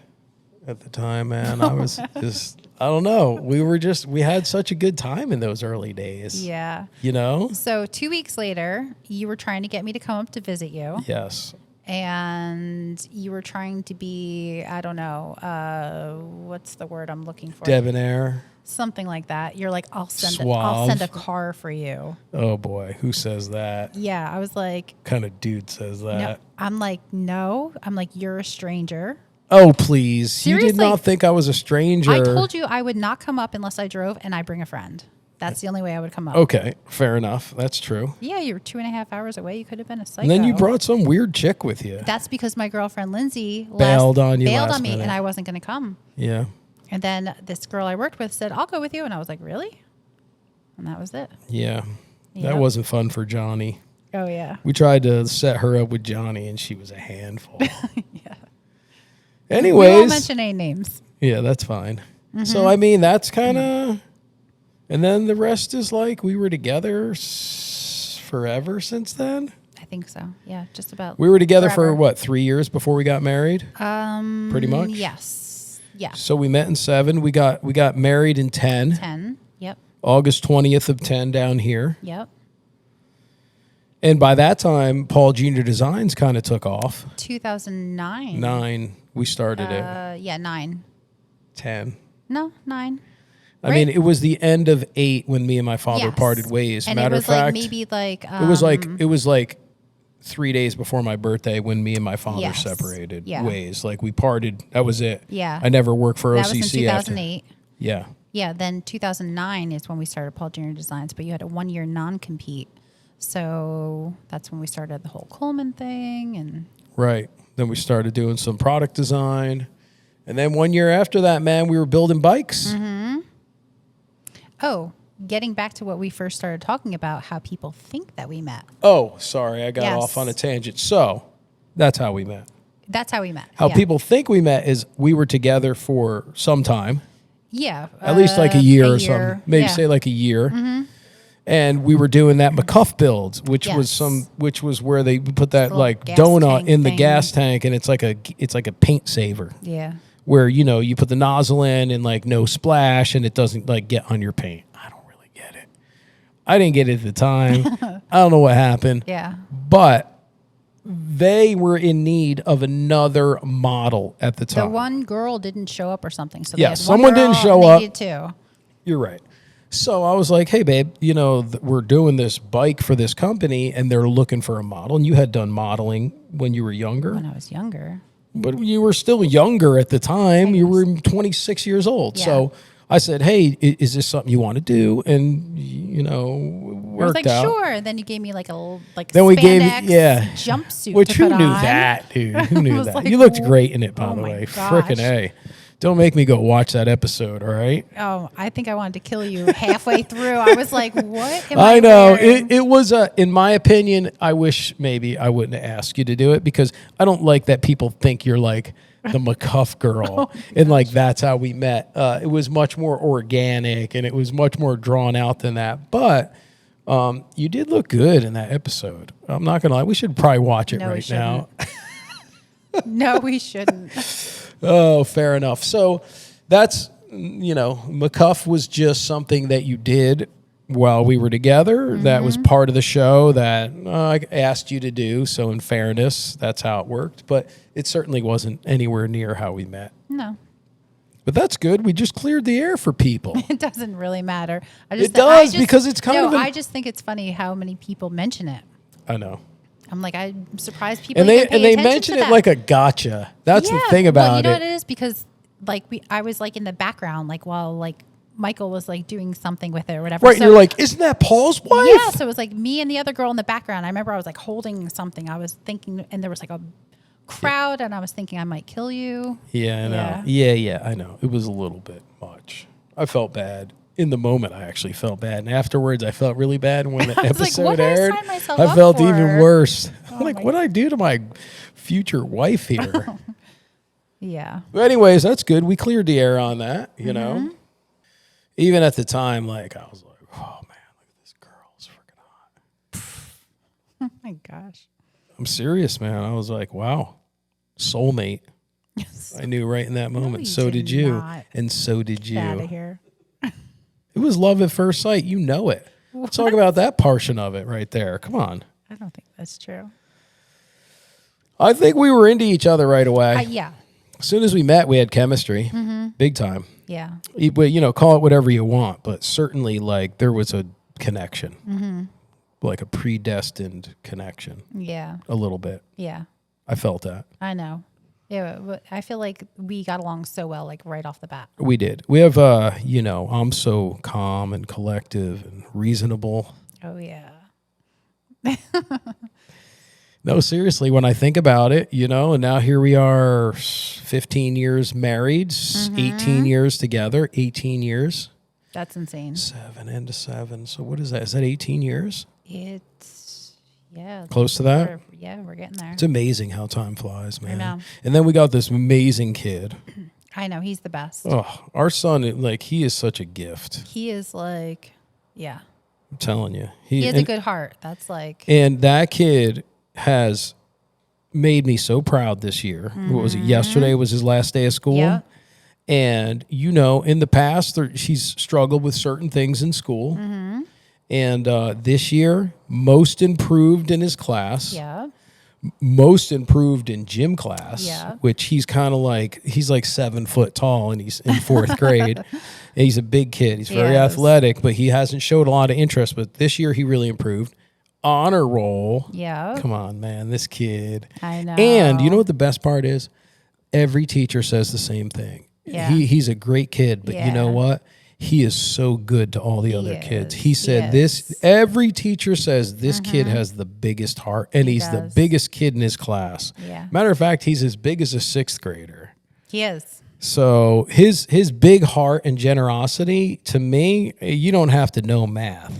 at the time, man. I was just, I don't know. We had such a good time in those early days. Yeah. You know? So 2 weeks later, you were trying to get me to come up to visit you. Yes. And you were trying to be, I don't know, what's the word I'm looking for? Debonair. Something like that. You're like, I'll send Suave. a car for you. Oh boy, who says that? Yeah, I was like, Kind of dude says no. that? I'm like, no. I'm like, you're a stranger. Oh please, you did Seriously. not think I was a stranger. I told you I would not come up unless I drove and I bring a friend. That's the only way I would come up. Okay, fair enough. That's true. Yeah, you were 2.5 hours away. You could have been a psycho. And then you brought some weird chick with you. That's because my girlfriend Lindsay Bailed on you bailed last on me, minute. and I wasn't going to come. Yeah. And then this girl I worked with said, "I'll go with you," and I was like, "Really?" And that was it. Yeah. Yep. That wasn't fun for Johnny. Oh yeah. We tried to set her up with Johnny, and she was a handful. Yeah. Anyways. We won't mention any names. Yeah, that's fine. Mm-hmm. So, I mean, that's kind of... And then the rest is like we were together forever since then. I think so. Yeah, just about. We were together forever. for what, 3 years before we got married? Pretty much. Yes. Yeah. So we met in 7. We got married in 10. 10. Yep. August 20th of 10 down here. Yep. And by that time, Paul Junior Designs kind of took off. 2009. 9, we started it. Yeah, 9. 10. No, 9. I mean, it was the end of 8 when me and my father Yes. parted ways. And Matter it of was like fact, maybe like it was like 3 days before my birthday when me and my father Yes. separated Yeah. ways. Like we parted. That was it. Yeah. I never worked for that OCC was in 2008. after. Yeah. Yeah, then 2009 is when we started Paul Junior Designs, but you had a 1-year non-compete. So that's when we started the whole Coleman thing. And Right. Then we started doing some product design. And then 1 year after that, man, we were building bikes. Mm-hmm. Getting back to what we first started talking about, how people think that we met. Oh, sorry. I got Yes. off on a tangent. So that's how we met. That's how we met. How yeah. people think we met is we were together for some time. Yeah. At least like a year or something. year. Maybe Yeah. say like a year. And we were doing that McCuff builds, which was Yes. which was where they put that Little like gas donut tank in the thing. gas tank, and it's like a paint saver Yeah. where you put the nozzle in and like no splash, and it doesn't like get on your paint. I don't really get it. I didn't get it at the time. I don't know what happened. Yeah. But they were in need of another model at the time. The one girl didn't show up or something. So Yeah, they had someone one girl didn't show and they up. needed two. You're right. So I was like, hey, babe, you know, we're doing this bike for this company and they're looking for a model. And you had done modeling when you were younger. When I was younger. But you were still younger at the time. You were 26 years old. Yeah. So I said, hey, is this something you want to do? And, you know, I was worked like, out. sure. And then you gave me like a little Then we gave spandex jumpsuit Which to who put knew on. that, dude? Who knew was that? like, You looked great in it, by oh the my way. gosh. Frickin' A. Don't make me go watch that episode, all right? Oh, I think I wanted to kill you halfway through. I was like, what am I know. wearing? It was, in my opinion, I wish maybe I wouldn't have asked you to do it because I don't like that people think you're like the McCuff girl. And like, that's how we met. It was much more organic and it was much more drawn out than that. But you did look good in that episode. I'm not going to lie. We should probably watch it No, we right now. No, we shouldn't. Oh, fair enough. So that's, you know, McCuff was just something that you did while we were together. That was part of the show that I asked you to do. So in fairness, that's how it worked. But it certainly wasn't anywhere near how we met. No, But that's good. We just cleared the air for people. it doesn't really matter. It does, because it's kind of I just think it's funny how many people mention it. I know. I'm like, I'm surprised people And even pay they attention mention to it that. like a gotcha. That's the thing well, about you know it. what it is? Because like I was like in the background, like while like Michael was like doing something with it or whatever. Right, So, and you're like, isn't that Paul's wife? yeah. So it was like me and the other girl in the background. I remember I was like holding something. I was thinking, and there was like a crowd, and I was thinking I might kill you. Yeah, I know. Yeah. Yeah, I know. It was a little bit much. I felt bad. In the moment, I actually felt bad. And afterwards, I felt really bad when the I was like, episode what did I aired. sign myself I up felt for? even worse. I'm Oh like, my what did I do to my future wife here? Yeah. But anyways, that's good. We cleared the air on that, you know. Mm-hmm. Even at the time, like, I was like, oh, man, look at this girl. It's freaking hot. Oh my gosh. I'm serious, man. I was like, wow, soulmate. I knew right in that moment. you So did did you. not. And so did you. Get out of here. It was love at first sight. You know it. Let's talk about that portion of it right there. Come on. I don't think that's true. I think we were into each other right away. Yeah. As soon as we met, we had chemistry. Big time. Yeah. You know, call it whatever you want, but certainly like there was a connection. Like a predestined connection. Yeah. A little bit. Yeah. I felt that. I know. Yeah. But I feel like we got along so well, like right off the bat. We did. We have, you know, I'm so calm and collective and reasonable. Oh, yeah. No, seriously, when I think about it, you know, and now here we are 15 years married, 18 years together, 18 years. That's insane. 7 into 7. So what is that? Is that 18 years? It's, yeah. Close to that? We're getting there. It's amazing how time flies, man. know. And then we got this amazing kid. I know. He's the best. Oh, our son, like, he is such a gift. He is like, yeah. I'm telling you. He has a good heart. That's like, And that kid has made me so proud this year. What was it? Yesterday was his last day of school. Yeah. And, you know, in the past, she's struggled with certain things in school. And this year, most improved in his class. yeah. Most improved in gym class, Yeah. which he's kind of like, he's like 7 foot tall and he's in 4th grade. And he's a big kid. He's very Yes. athletic, but he hasn't showed a lot of interest. But this year he really improved. Honor roll. Yeah. Come on, man, this kid. I know. And you know what the best part is? Every teacher says the same thing. Yeah. He's a great kid, but you know Yeah. what? He is so good to all the other kids. He said is. this, every teacher says this kid has the biggest heart, and he's the does. biggest kid in his class. Yeah. Matter of fact, he's as big as a 6th grader. He is. So his big heart and generosity, to me, you don't have to know math.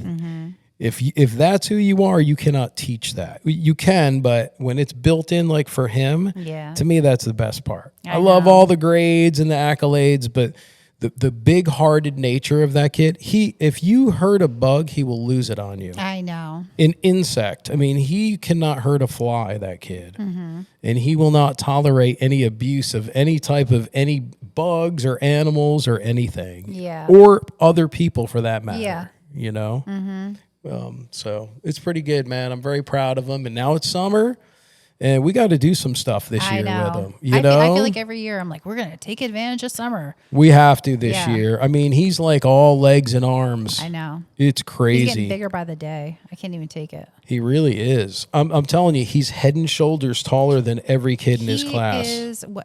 If that's who you are, you cannot teach that. You can, but when it's built in, like for him, Yeah. to me, that's the best part. I I love know. all the grades and the accolades, but the big-hearted nature of that kid, if you hurt a bug, he will lose it on you. I know. An insect. I mean, he cannot hurt a fly, that kid. Mm-hmm. And he will not tolerate any abuse of any type of any bugs or animals or anything. Yeah. Or other people for that matter. Yeah. You know? So it's pretty good, man. I'm very proud of him. And now it's summer. And we got to do some stuff this year with them. You I know, feel like every year I'm like, we're gonna take advantage of summer. we have to this Yeah. year. I mean, he's like all legs and arms. I know. It's He's getting crazy. bigger by the day. I can't even take it. He really is. I'm telling you, he's head and shoulders taller than every kid in his class.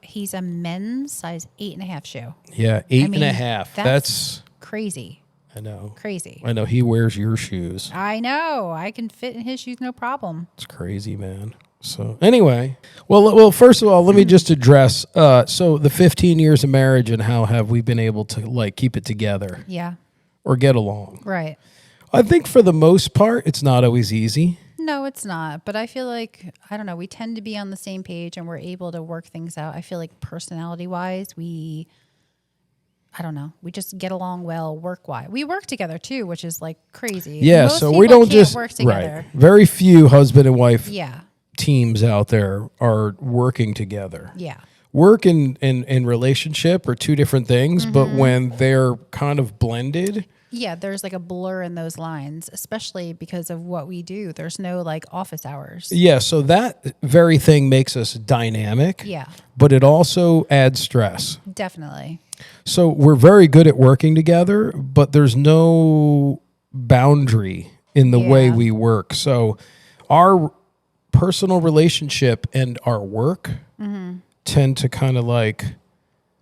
He's a men's size 8.5 shoe. Yeah, 8.5. That's crazy. I know. Crazy. I know. He wears your shoes. I know. I can fit in his shoes, no problem. It's crazy, man. So anyway, well, first of all, let me just address. So the 15 years of marriage and how have we been able to like keep it together Yeah. or get along? Right. I think for the most part, it's not always easy. No, it's not. But I feel like, I don't know, we tend to be on the same page and we're able to work things out. I feel like personality-wise, I don't know, we just get along well work-wise. We work together too, which is like crazy. Yeah, Most so people we don't can't just work together. right. Very few husband and wife Yeah. teams out there are working together. Yeah. Work and relationship are two different things, but when they're kind of blended, Yeah, there's like a blur in those lines, especially because of what we do. There's no like office hours. yeah, so that very thing makes us dynamic. Yeah, But it also adds stress. definitely. So we're very good at working together, but there's no boundary in the way Yeah. we work. So our personal relationship and our work tend to kind of like,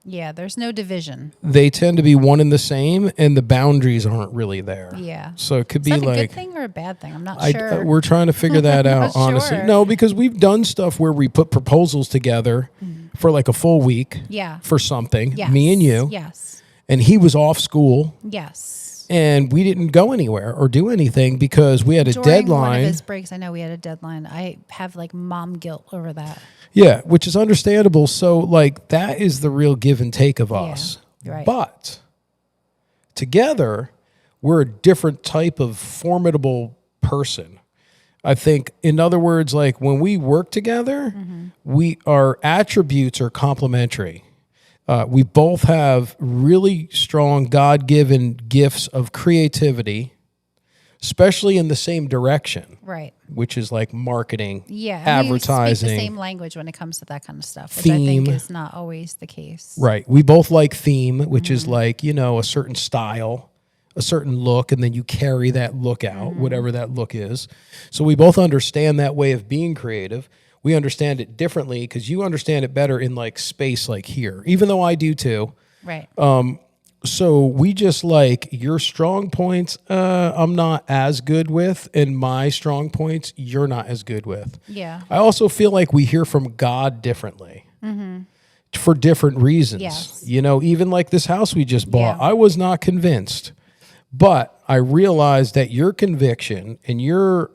Yeah, there's no division. they tend to be one and the same, and the boundaries aren't really there. Yeah. So it could Is be that a like, good thing or a bad thing? I'm not I, sure. we're trying to figure that out, Not honestly. sure. No, because we've done stuff where we put proposals together for like a full week Yeah. for something, Yes. me and you, Yes. and he was off school. Yes. And we didn't go anywhere or do anything because we had a During deadline. one of his breaks, I know we had a deadline. I have like mom guilt over that. Yeah, which is understandable. So, like, that is the real give and take of us. right. But together, we're a different type of formidable person. I think, in other words, like when we work together, our attributes are complementary. We both have really strong God-given gifts of creativity, especially in the same direction, Right. which is like marketing, Yeah. and advertising. We speak the same language when it comes to that kind of stuff, which Theme. I think is not always the case. Right. We both like theme, which is like, you know, a certain style, a certain look, and then you carry that look out, whatever that look is. So we both understand that way of being creative. We understand it differently because you understand it better in like space like here, even though I do too. Right. So we just like your strong points, I'm not as good with, and my strong points, you're not as good with. Yeah. I also feel like we hear from God differently for different reasons. Yes. You know, even like this house we just bought, Yeah. I was not convinced, but I realized that your conviction and your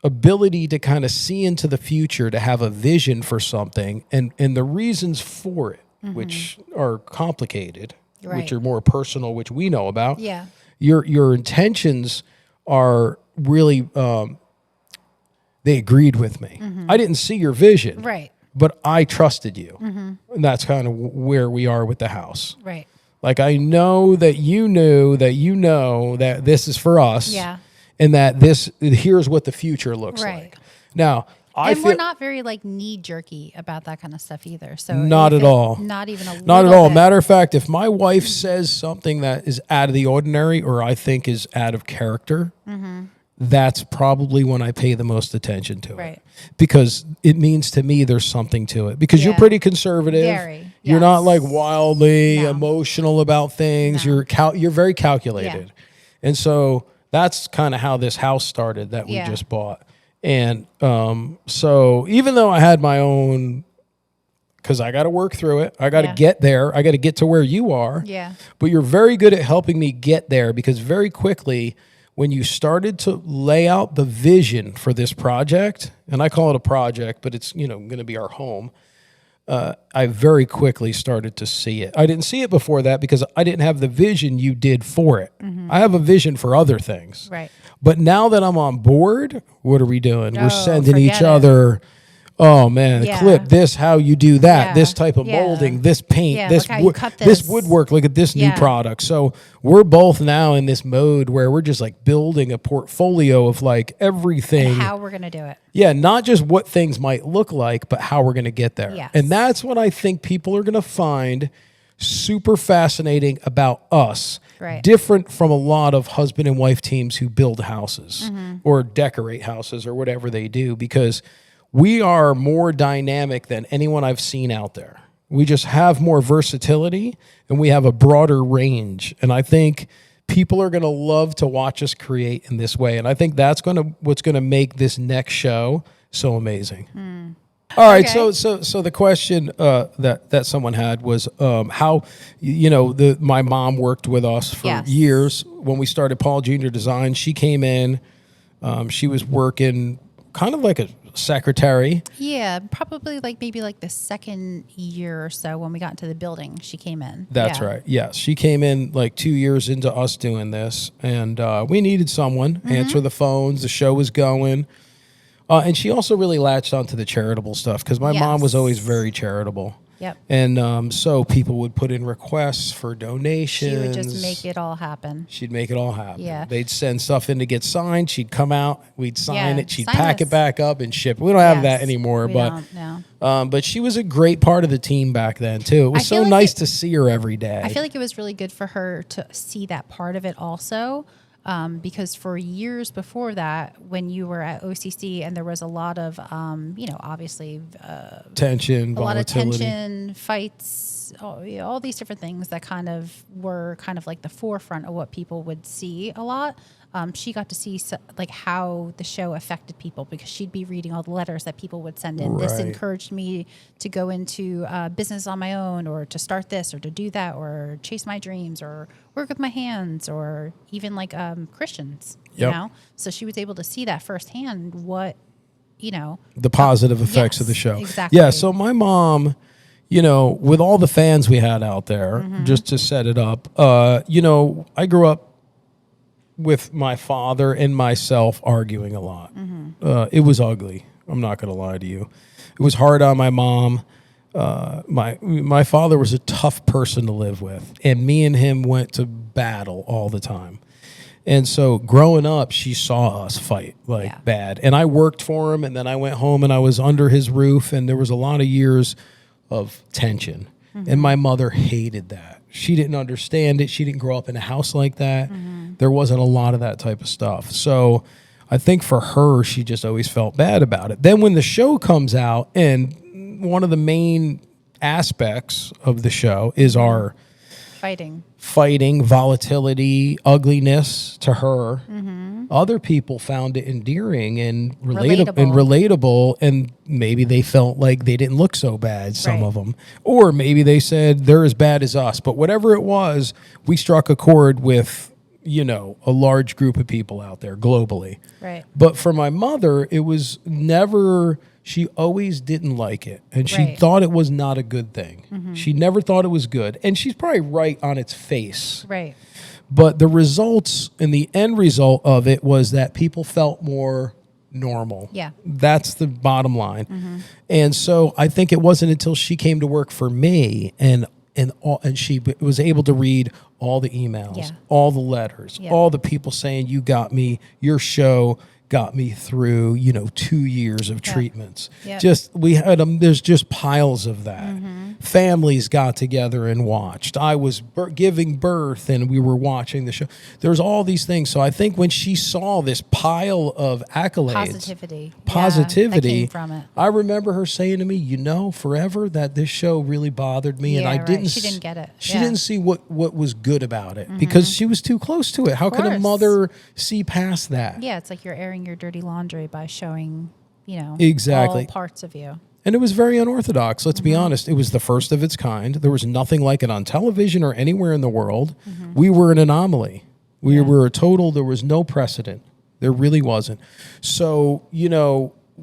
ability to kind of see into the future, to have a vision for something and the reasons for it, which are complicated, which Right. are more personal, which we know about. Yeah. Your intentions are really, they agreed with me. I didn't see your vision, Right. but I trusted you. And that's kind of where we are with the house. Right. Like, I know that you knew that you know that this is for us. Yeah. And that here's what the future looks Right. like. Now, I And feel we're not very like knee jerky about that kind of stuff either. So Not if at all. Not even a not at little all. bit. Matter of fact, if my wife says something that is out of the ordinary or I think is out of character, that's probably when I pay the most attention to Right. it. Because it means to me there's something to it. Because you're Yeah. pretty conservative. Very, You're not yes. like wildly No. emotional about things. No. You're very calculated. And so that's kind of how this house started that we Yeah. just bought. And so even though I had my own, because I got to work through it, I got to Yeah. get there, I got to get to where you are. Yeah. But you're very good at helping me get there because very quickly, when you started to lay out the vision for this project, and I call it a project, but it's going to be our home. I very quickly started to see it. I didn't see it before that because I didn't have the vision you did for it. I have a vision for other things. Right. But now that I'm on board, what are we doing? Oh, We're sending forget each it. other oh man, Yeah. clip this, how you do that, Yeah. this type of Yeah. molding, this paint, Yeah, this look how you cut this this. woodwork, look at this new Yeah. product. So we're both now in this mode where we're just like building a portfolio of like everything. And how we're going to do it. Yeah, not just what things might look like, but how we're going to get there. Yes. And that's what I think people are going to find super fascinating about us. Right. Different from a lot of husband and wife teams who build houses or decorate houses or whatever they do, because we are more dynamic than anyone I've seen out there. We just have more versatility and we have a broader range. And I think people are going to love to watch us create in this way. And I think that's what's going to make this next show so amazing. All right, Okay. so the question that someone had was how my mom worked with us for Yes. years when we started Paul Jr. Design. She came in, she was working kind of like a secretary. Yeah, probably maybe the second year or so when we got into the building, she came in. That's Yeah. right. Yes, she came in 2 years into us doing this, and we needed someone answer the phones. The show was going. And she also really latched onto the charitable stuff because my mom was Yes. always very charitable. Yep. And so people would put in requests for donations. She would just make it all happen. She'd make it all happen. Yeah. They'd send stuff in to get signed. She'd come out. We'd sign Yeah, it. She'd sign pack us. it back up and ship it. We don't have that Yes, anymore. we But don't, no. but she was a great part of the team back then, too. It was I so feel like nice it- to see her every day. I feel like it was really good for her to see that part of it also. Because for years before that, when you were at OCC and there was a lot of, obviously tension, a lot of volatility. tension, fights, all these different things that were the forefront of what people would see a lot. She got to see how the show affected people because she'd be reading all the letters that people would send in. This Right. encouraged me to go into business on my own, or to start this, or to do that, or chase my dreams, or work with my hands, or even Christians. You Yep. know, so she was able to see that firsthand. What The positive effects of the Yes, show. exactly. Yeah. So my mom, with all the fans we had out there, Mm-hmm. just to set it up, I grew up with my father and myself arguing a lot. Mm-hmm. It was ugly. I'm not going to lie to you. It was hard on my mom. My father was a tough person to live with, and me and him went to battle all the time. And so growing up, she saw us fight Yeah. bad. And I worked for him, and then I went home and I was under his roof, and there was a lot of years of tension. And my mother hated that. She didn't understand it. She didn't grow up in a house like that. There wasn't a lot of that type of stuff. So I think for her, she just always felt bad about it. Then when the show comes out, and one of the main aspects of the show is our fighting, volatility, ugliness to her. Other people found it endearing and relatable, and maybe they felt like they didn't look so bad, some Right. of them. Or maybe they said they're as bad as us. But whatever it was, we struck a chord with, a large group of people out there globally. Right. But for my mother, it was never, she always didn't like it. And she Right. thought it was not a good thing. She never thought it was good. And she's probably right on its face. Right. But the results and the end result of it was that people felt more normal. Yeah. That's the bottom line. And so I think it wasn't until she came to work for me and she was able to read all the emails, Yeah. all the letters, Yeah. all the people saying, you got me, your show got me through, 2 years of treatments. Yep. We had them. There's just piles of that. Families got together and watched. I was giving birth and we were watching the show. There's all these things. So I think when she saw this pile of accolades, Positivity. positivity, Yeah, that came from it. I remember her saying to me, forever that this show really bothered me, and Yeah, I right. didn't. She didn't get it. She Yeah. didn't see what was good about it because she was too close to it. How could a course. mother see past that? Yeah, it's like you're airing your dirty laundry by showing, Exactly. all parts of you. And it was very unorthodox. Let's be honest. It was the first of its kind. There was nothing like it on television or anywhere in the world. We were an anomaly. We were a total, there was no precedent. There really wasn't. So,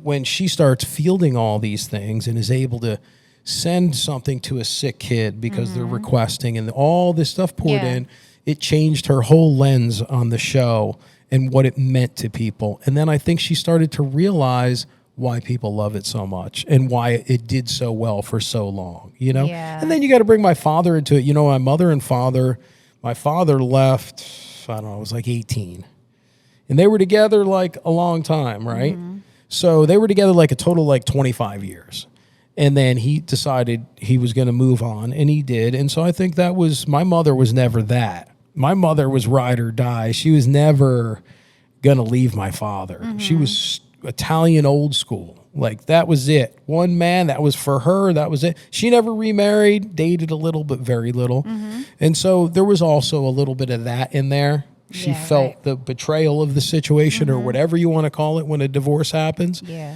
when she starts fielding all these things and is able to send something to a sick kid because they're requesting and all this stuff poured Yeah. in, it changed her whole lens on the show and what it meant to people. And then I think she started to realize why people love it so much and why it did so well for so long, you know? Yeah. And then you got to bring my father into it. You know, my father left, I don't know, it was like 18. And they were together like a long time, right? So they were together like a total like 25 years. And then he decided he was going to move on, and he did. And so I think my mother was never that. My mother was ride or die. She was never going to leave my father. She was Italian old school. Like, that was it. One man, that was for her. That was it. She never remarried, dated a little, but very little. And so there was also a little bit of that in there. She felt the betrayal of the situation or whatever you want to call it when a divorce happens. Yeah.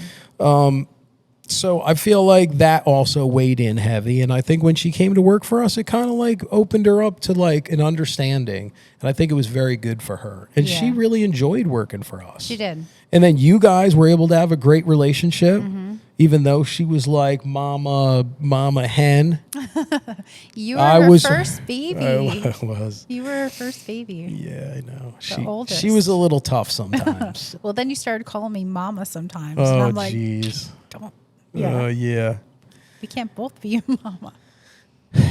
So I feel like that also weighed in heavy. And I think when she came to work for us, it kind of like opened her up to like an understanding. And I think it was very good for her. And she really enjoyed working for us. She did. And then you guys were able to have a great relationship, even though she was like mama hen. You were her first baby. I was. You were her first baby. Yeah, I know. oldest. She was a little tough sometimes. Well, then you started calling me mama sometimes. Oh, and I'm like, jeez. don't. Oh, yeah. We can't both be your mama.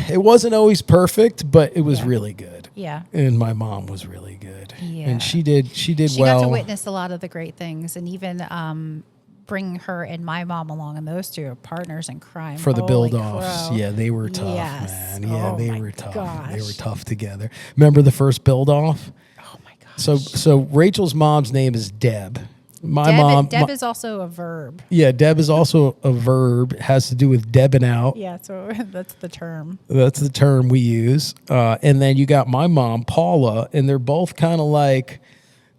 It wasn't always perfect, but it was really good. Yeah. And my mom was really good. Yeah. And she did She well. got to witness a lot of the great things, and even bring her and my mom along, and those two are partners in crime. For the Holy build-offs. crow. Yeah, they were tough, Yes. man. Yeah, Oh they my were tough. gosh. They were tough together. Remember the first build-off? Oh my gosh. So Rachel's mom's name is Deb. My mom. Deb is also a verb. Yeah, Deb is also a verb. It has to do with debbing out. Yeah, so that's the term. That's the term we use. And then you got my mom, Paula, and they're both kind of like,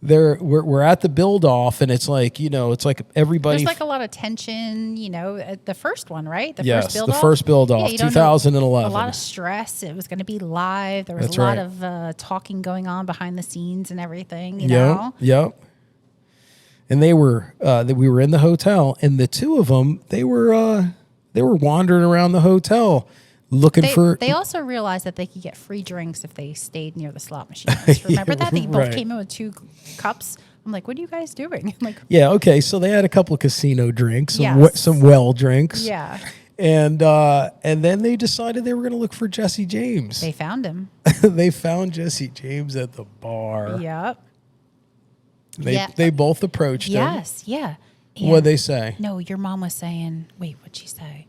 we're at the build off, and it's like, you know, it's like everybody. There's like a lot of tension, you know, at the first one, right? Yes, First build the off. first build off, you don't know. 2011. A lot of stress. It was going to be live. There was That's a lot right. of talking going on behind the scenes and everything, you know? Yep. And we were in the hotel, and the two of them, they were wandering around the hotel looking for. They also realized that they could get free drinks if they stayed near the slot machines. Remember that? They both Right. came in with 2 cups. I'm like, what are you guys doing? I'm like, Yeah. Okay. So they had a couple of casino drinks, Yes. some well drinks. yeah. And then they decided they were going to look for Jesse James. They found him. They found Jesse James at the bar. Yep. They both approached him. Yes. Yeah. What'd they say? No, your mom was saying, wait, what'd she say?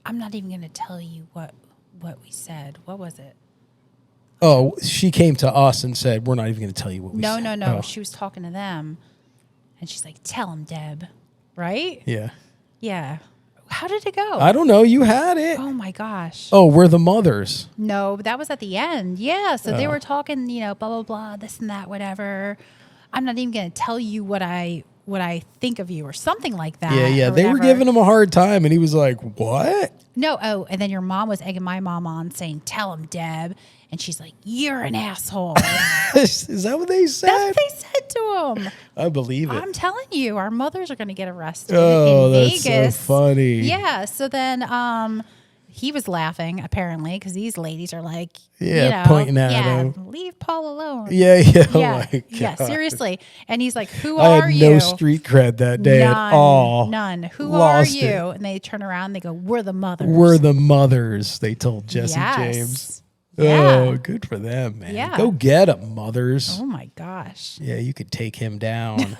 I'm not even going to tell you what we said. What was it? Oh, she came to us and said, "We're not even going to tell you what we said." No. Oh. She was talking to them, and she's like, "Tell him, Deb." Right? Yeah. Yeah. How did it go? I don't know. You had it. Oh my gosh. Oh, we're the mothers. No, that was at the end. Yeah. So they Oh. were talking, you know, blah blah blah, this and that, whatever. I'm not even going to tell you what I think of you or something like that. Yeah. or They were whatever. giving him a hard time, and he was like, "What?" No. Oh, and then your mom was egging my mom on, saying, "Tell him, Deb." And she's like, "You're an asshole." Is that what they said? That's what they said to him. I believe it. I'm telling you, our mothers are going to get arrested Oh, in that's so Vegas. funny. Yeah. So then he was laughing, apparently, because these ladies are like, Yeah, you know, pointing at him. leave Paul alone. Yeah. Oh Yeah. my Yeah. God. Seriously. And he's like, who I are had you? no street cred that day None, at all. None. Who Lost are you? it. And they turn around and they go, we're the mothers. We're the mothers, they told Jesse Yes. James. Yeah. Oh, good for them, man. Yeah. Go get him, mothers. Oh my gosh. Yeah, you could take him down.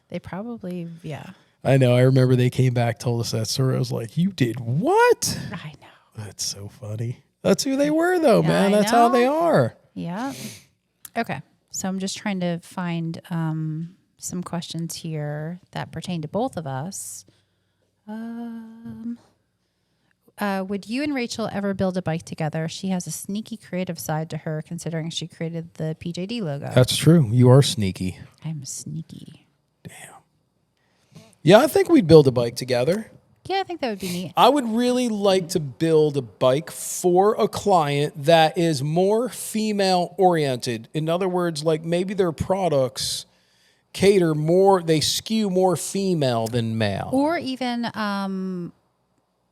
They probably, yeah. I know. I remember they came back, told us that story. I was like, you did what? I know. That's so funny. That's who they were, though, man. I That's how they know. are. Yeah. Okay. So I'm just trying to find some questions here that pertain to both of us. Would you and Rachel ever build a bike together? She has a sneaky creative side to her, considering she created the PJD logo. That's true. You are sneaky. I'm sneaky. Yeah, I think we'd build a bike together. Yeah, I think that would be neat. I would really like to build a bike for a client that is more female oriented. In other words, like maybe their products cater more, they skew more female than male. Or even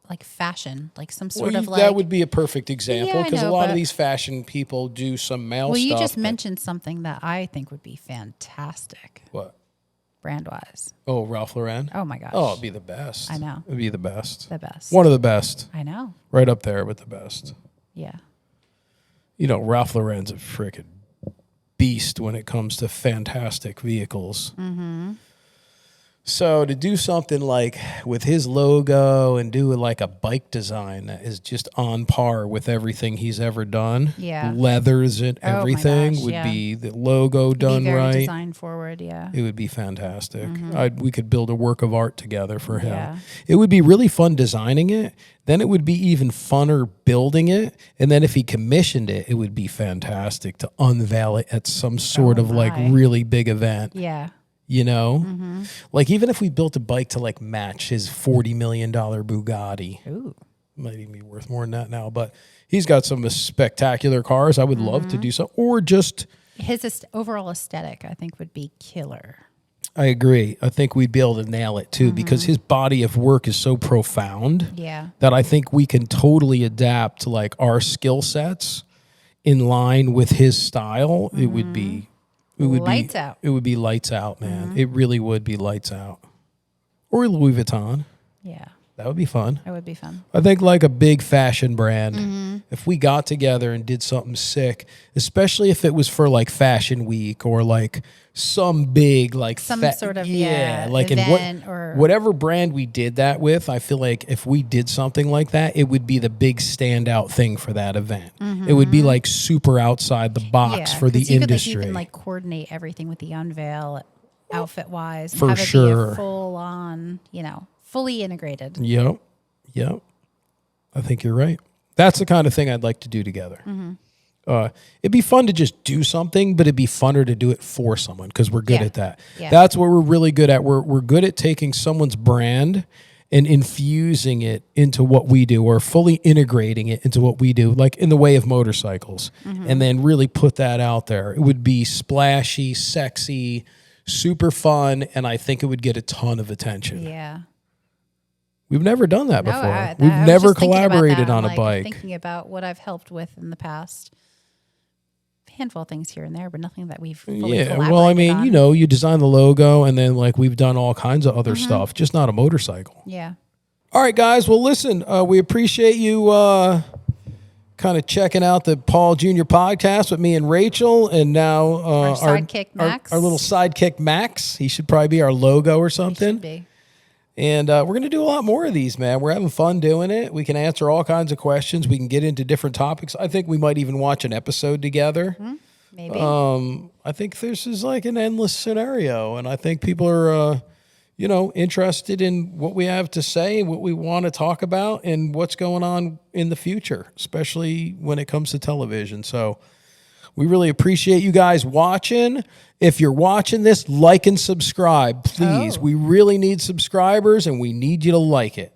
like fashion, like some sort of like. That would be a perfect example Yeah, I because a know, lot of but- these fashion people do some male well, stuff. you just but- mentioned something that I think would be fantastic. What? brand-wise? Oh, Ralph Lauren. Oh, my gosh. Oh, it'd be the best. I know. It'd be the best. The best. One of the best. I know. Right up there with the best. Yeah. You know, Ralph Lauren's a freaking beast when it comes to fantastic vehicles. Mm-hmm. So to do something like with his logo and do like a bike design that is just on par with everything he's ever done, Yeah. leathers and Oh my everything gosh, would yeah. be the logo done Be very right. design forward, yeah. It would be fantastic. We could build a work of art together for him. Yeah. It would be really fun designing it. Then it would be even funner building it. And then if he commissioned it, it would be fantastic to unveil it at some sort of like my. really big event. Yeah. You know? Like even if we built a bike to like match his $40 million Bugatti. Ooh. Might even be worth more than that now. But he's got some spectacular cars. I would love to do so. Or just... His overall aesthetic, I think, would be killer. I agree. I think we'd be able to nail it too because his body of work is so profound Yeah. that I think we can totally adapt to like our skill sets in line with his style. It would be Lights out. It would be lights out, man. It really would be lights out. Or Louis Vuitton. Yeah. That would be fun. It would be fun. I think like a big fashion brand, if we got together and did something sick, especially if it was for like Fashion Week or like some big like Some sort of, like event or... whatever brand we did that with, I feel like if we did something like that, it would be the big standout thing for that event. It would be like super outside the box for the 'cause you industry. Could, like, even like coordinate everything with the unveil, outfit-wise. For have it sure. Be a full-on, fully integrated. Yep. I think you're right. That's the kind of thing I'd like to do together. It'd be fun to just do something, but it'd be funner to do it for someone because we're good Yeah. at that. Yeah. That's what we're really good at. We're good at taking someone's brand and infusing it into what we do or fully integrating it into what we do, like in the way of motorcycles, and then really put that out there. It would be splashy, sexy, super fun, and I think it would get a ton of attention. Yeah. We've never done that No, before. I We've was never just thinking about collaborated that. on I'm, a bike. Thinking about what I've helped with in the past. Handful of things here and there, but nothing that we've fully collaborated well, I mean, on. you design the logo, and then like we've done all kinds of other stuff, just not a motorcycle. Yeah. All right, guys. Well, listen, we appreciate you kind of checking out the Paul Jr. podcast with me and Rachel, and now Our sidekick, Max. our little sidekick Max. He should probably be our logo or something. Should be. And we're going to do a lot more of these, man. We're having fun doing it. We can answer all kinds of questions. We can get into different topics. I think we might even watch an episode together. Maybe. I think this is like an endless scenario, and I think people are, interested in what we have to say, what we want to talk about, and what's going on in the future, especially when it comes to television. So we really appreciate you guys watching. If you're watching this, like and subscribe, please. Oh. We really need subscribers, and we need you to like it.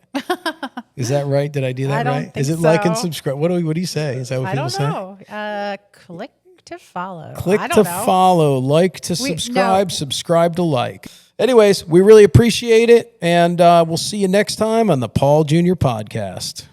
Is that right? Did I do that I don't right? think Is it like and so. subscribe? What do you say? Is that what I people don't say? know. Click to follow. Click I to don't know. follow, like to We- subscribe, no. subscribe to like. Anyways, we really appreciate it, and we'll see you next time on the Paul Jr. Podcast.